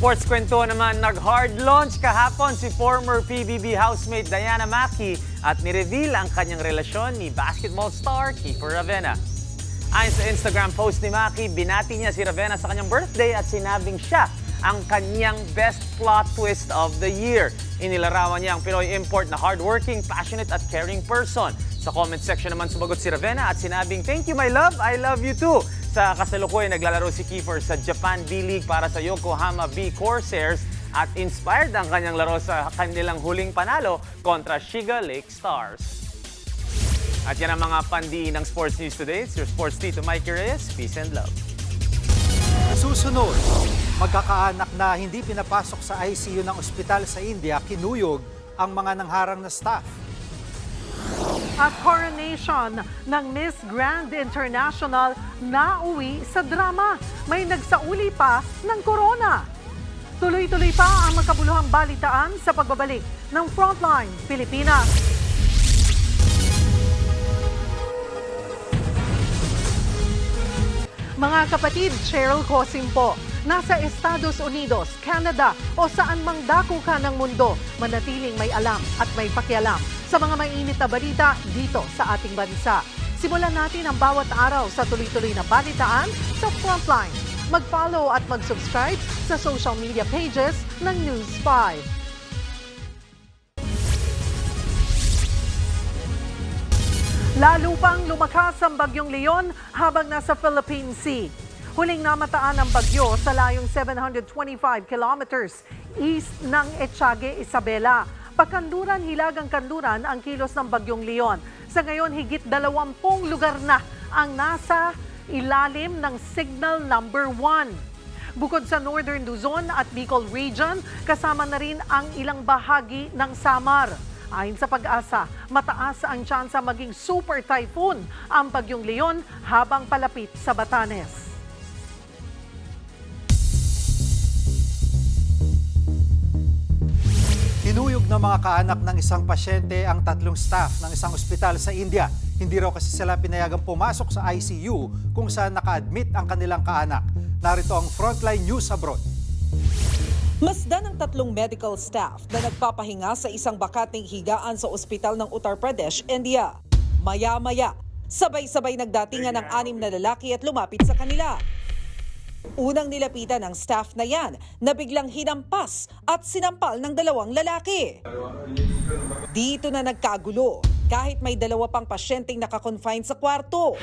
Sports kwento naman, nag-hard launch kahapon si former PBB housemate Diana Mackey at nireveal ang kanyang relasyon ni basketball star Kiefer Ravena. Ayon sa Instagram post ni Mackey, binati niya si Ravena sa kanyang birthday at sinabing siya ang kanyang best plot twist of the year. Inilarawan niya ang Pinoy import na hardworking, passionate at caring person. Sa comment section naman sumagot si Ravena at sinabing, "Thank you my love, I love you too." Sa kasalukuyan, naglalaro si Kiefer sa Japan D-League para sa Yokohama B Corsairs at inspired ang kanyang laro sa kanilang huling panalo kontra Shiga Lake Stars. At yan ang mga pandiin ng Sports News Today. It's your Sports Tito Mikey Reyes. Peace and love. Susunod, magkakaanak na hindi pinapasok sa ICU ng ospital sa India, kinuyog ang mga nangharang na staff. At coronation ng Miss Grand International nauwi sa drama. May nagsauli pa ng corona. Tuloy-tuloy pa ang magkabuluhang balitaan sa pagbabalik ng Frontline Pilipinas. Mga kapatid, Cheryl Cosim po. Nasa Estados Unidos, Canada o saan mang dako ka ng mundo, manatiling may alam at may pakialam sa mga mainit na balita dito sa ating bansa. Simulan natin ang bawat araw sa tuloy-tuloy na balitaan sa Frontline. Mag-follow at mag-subscribe sa social media pages ng News 5. Lalo pang lumakas ang Bagyong Leon habang nasa Philippine Sea. Huling namataan ang bagyo sa layong 725 kilometers east ng Etiague, Isabela. Pagkanduran, hilagang kanduran ang kilos ng Bagyong Leon. Sa ngayon, higit 20 lugar na ang nasa ilalim ng Signal Number 1. Bukod sa Northern Luzon at Bicol Region, kasama na rin ang ilang bahagi ng Samar. Ayon sa Pag-asa, mataas ang tsansa maging super typhoon ang Bagyong Leon habang palapit sa Batanes. Tinuyog ng mga kaanak ng isang pasyente ang 3 staff ng isang ospital sa India. Hindi raw kasi sila pinayagang pumasok sa ICU kung saan naka-admit ang kanilang kaanak. Narito ang Frontline News Abroad. Masdan ng 3 medical staff na nagpapahinga sa isang bakating higaan sa ospital ng Uttar Pradesh, India. Maya-maya, sabay-sabay nagdatingan ng 6 na lalaki at lumapit sa kanila. Unang nilapitan ng staff na yan na biglang hinampas at sinampal ng 2 lalaki. Dito na nagkagulo kahit may 2 pang pasyenteng nakakonfine sa kwarto.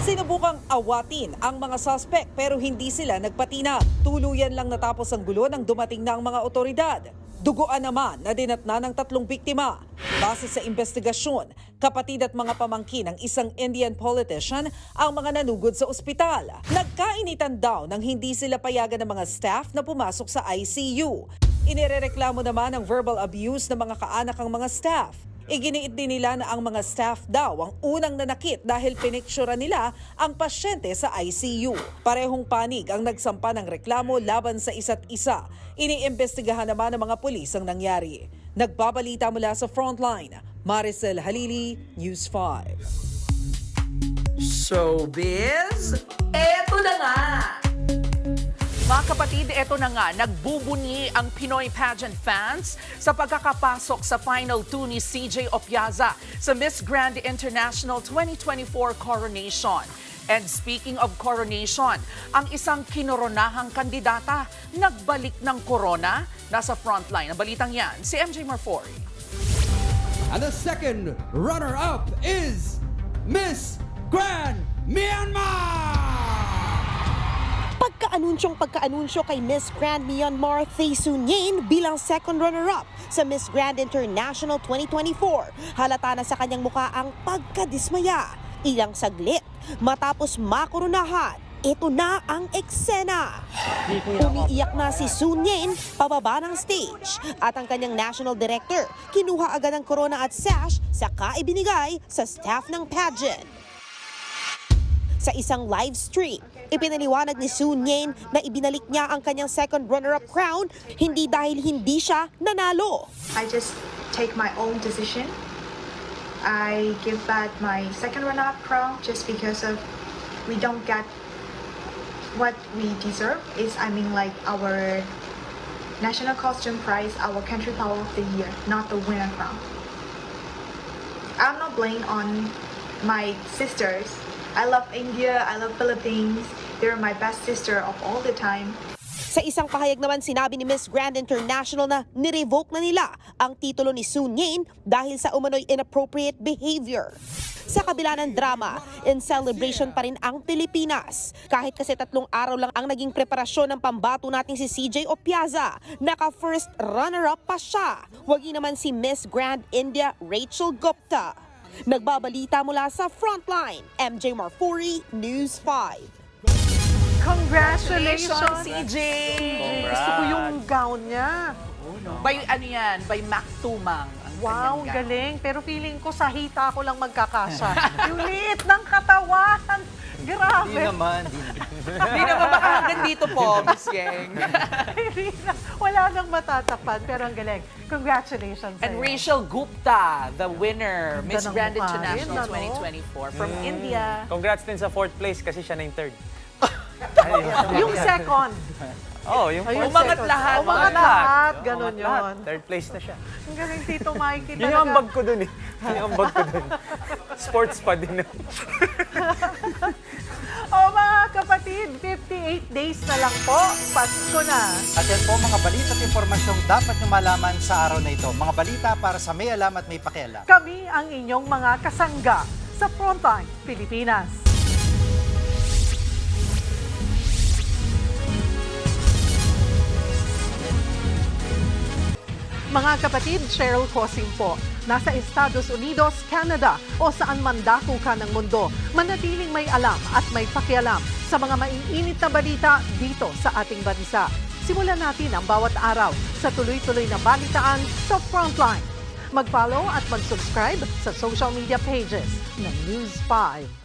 Sinubukang awatin ang mga suspect pero hindi sila nagpatinag. Tuluyan lang natapos ang gulo nang dumating na ang mga otoridad. Duguan naman na dinatna ng 3 biktima. Base sa investigasyon, kapatid at mga pamangkin ng isang Indian politician ang mga nanugod sa ospital. Nagkainitan daw nang hindi sila payagan ng mga staff na pumasok sa ICU. Inirereklamo naman ng verbal abuse ng mga kaanak ang mga staff. Iginiit din nila na ang mga staff daw ang unang nanakit dahil piniksyura nila ang pasyente sa ICU. Parehong panig ang nagsampa ng reklamo laban sa isa't isa. Iniimbestigahan naman ng mga pulis ang nangyari. Nagbabalita mula sa Frontline, Maricel Halili, News 5. Showbiz, eto na nga! Mga kapatid, eto na nga, nagbubuni ang Pinoy pageant fans sa pagkakapasok sa Final 2 ni CJ Opiaza sa Miss Grand International 2024 Coronation. And speaking of coronation, ang isang kinoronahang kandidata nagbalik ng corona, nasa frontline. Ang balitang yan, si MJ Marfori. And the second runner-up is Miss Grand Myanmar! pagka-anunsyo kay Miss Grand Myanmar Thay Soon Yin bilang second runner-up sa Miss Grand International 2024. Halata na sa kanyang mukha ang pagkadismaya. Ilang saglit matapos makoronahan, ito na ang eksena. Umiiyak na si Soon Yin pababa ng stage at ang kanyang national director kinuha agad ang corona at sash saka ibinigay sa staff ng pageant. Sa isang live stream, ipinaliwanag ni Soon Yin na ibinalik niya ang kanyang second runner-up crown hindi dahil hindi siya nanalo. I just take my own decision. I give back my second runner-up crown just because of we don't get what we deserve. Like our national costume prize, our country power of the year, not the winner crown. I'm not blaming on my sisters. I love India, I love Philippines. They're my best sister of all the time. Sa isang pahayag naman sinabi ni Miss Grand International na nirevoke na nila ang titulo ni Soon Yin dahil sa umano'y inappropriate behavior. Sa kabila ng drama, in celebration pa rin ang Pilipinas. Kahit kasi 3 araw lang ang naging preparasyon ng pambato nating si CJ Opiaza, naka-first runner-up pa siya. Wagi naman si Miss Grand India Rachel Gupta. Nagbabalita mula sa Frontline, MJ Marfori, News 5. Congratulations, CJ! Gusto ko yung gown niya. By By Mac Tumang. Wow, galing. Pero feeling ko sa hita ako lang magkakasya. Yung liit ng katawan. Grabe. Hindi naman. Hindi naman baka hanggang dito po, Miss Yang. Wala nang matatakpan, pero ang galing. Congratulations. And sa'yo. Rachel Gupta, the winner, Miss ng Grand mukha International rin, 2024 from India. Congrats din sa 4th place kasi siya na yung 3rd. Yung second. Yung Umangat lahat. Umangat lahat. Ganon yun. 3rd place na siya. Ang galing, Tito Mikey talaga. Yun yung ambag ko dun eh. Yun yung ambag ko dun. Sports pa din. Mga kapatid, 58 days na lang po. Pasko na. At yan po mga balita at impormasyong dapat nyo malaman sa araw na ito. Mga balita para sa may alam at may pakialam. Kami ang inyong mga kasangga sa Frontline Pilipinas. Mga kapatid, Cheryl Cosing po. Nasa Estados Unidos, Canada o saan man dako ka ng mundo, manatiling may alam at may pakialam sa mga maiinit na balita dito sa ating bansa. Simulan natin ang bawat araw sa tuloy-tuloy na balitaan sa Frontline. Mag-follow at mag-subscribe sa social media pages ng News 5.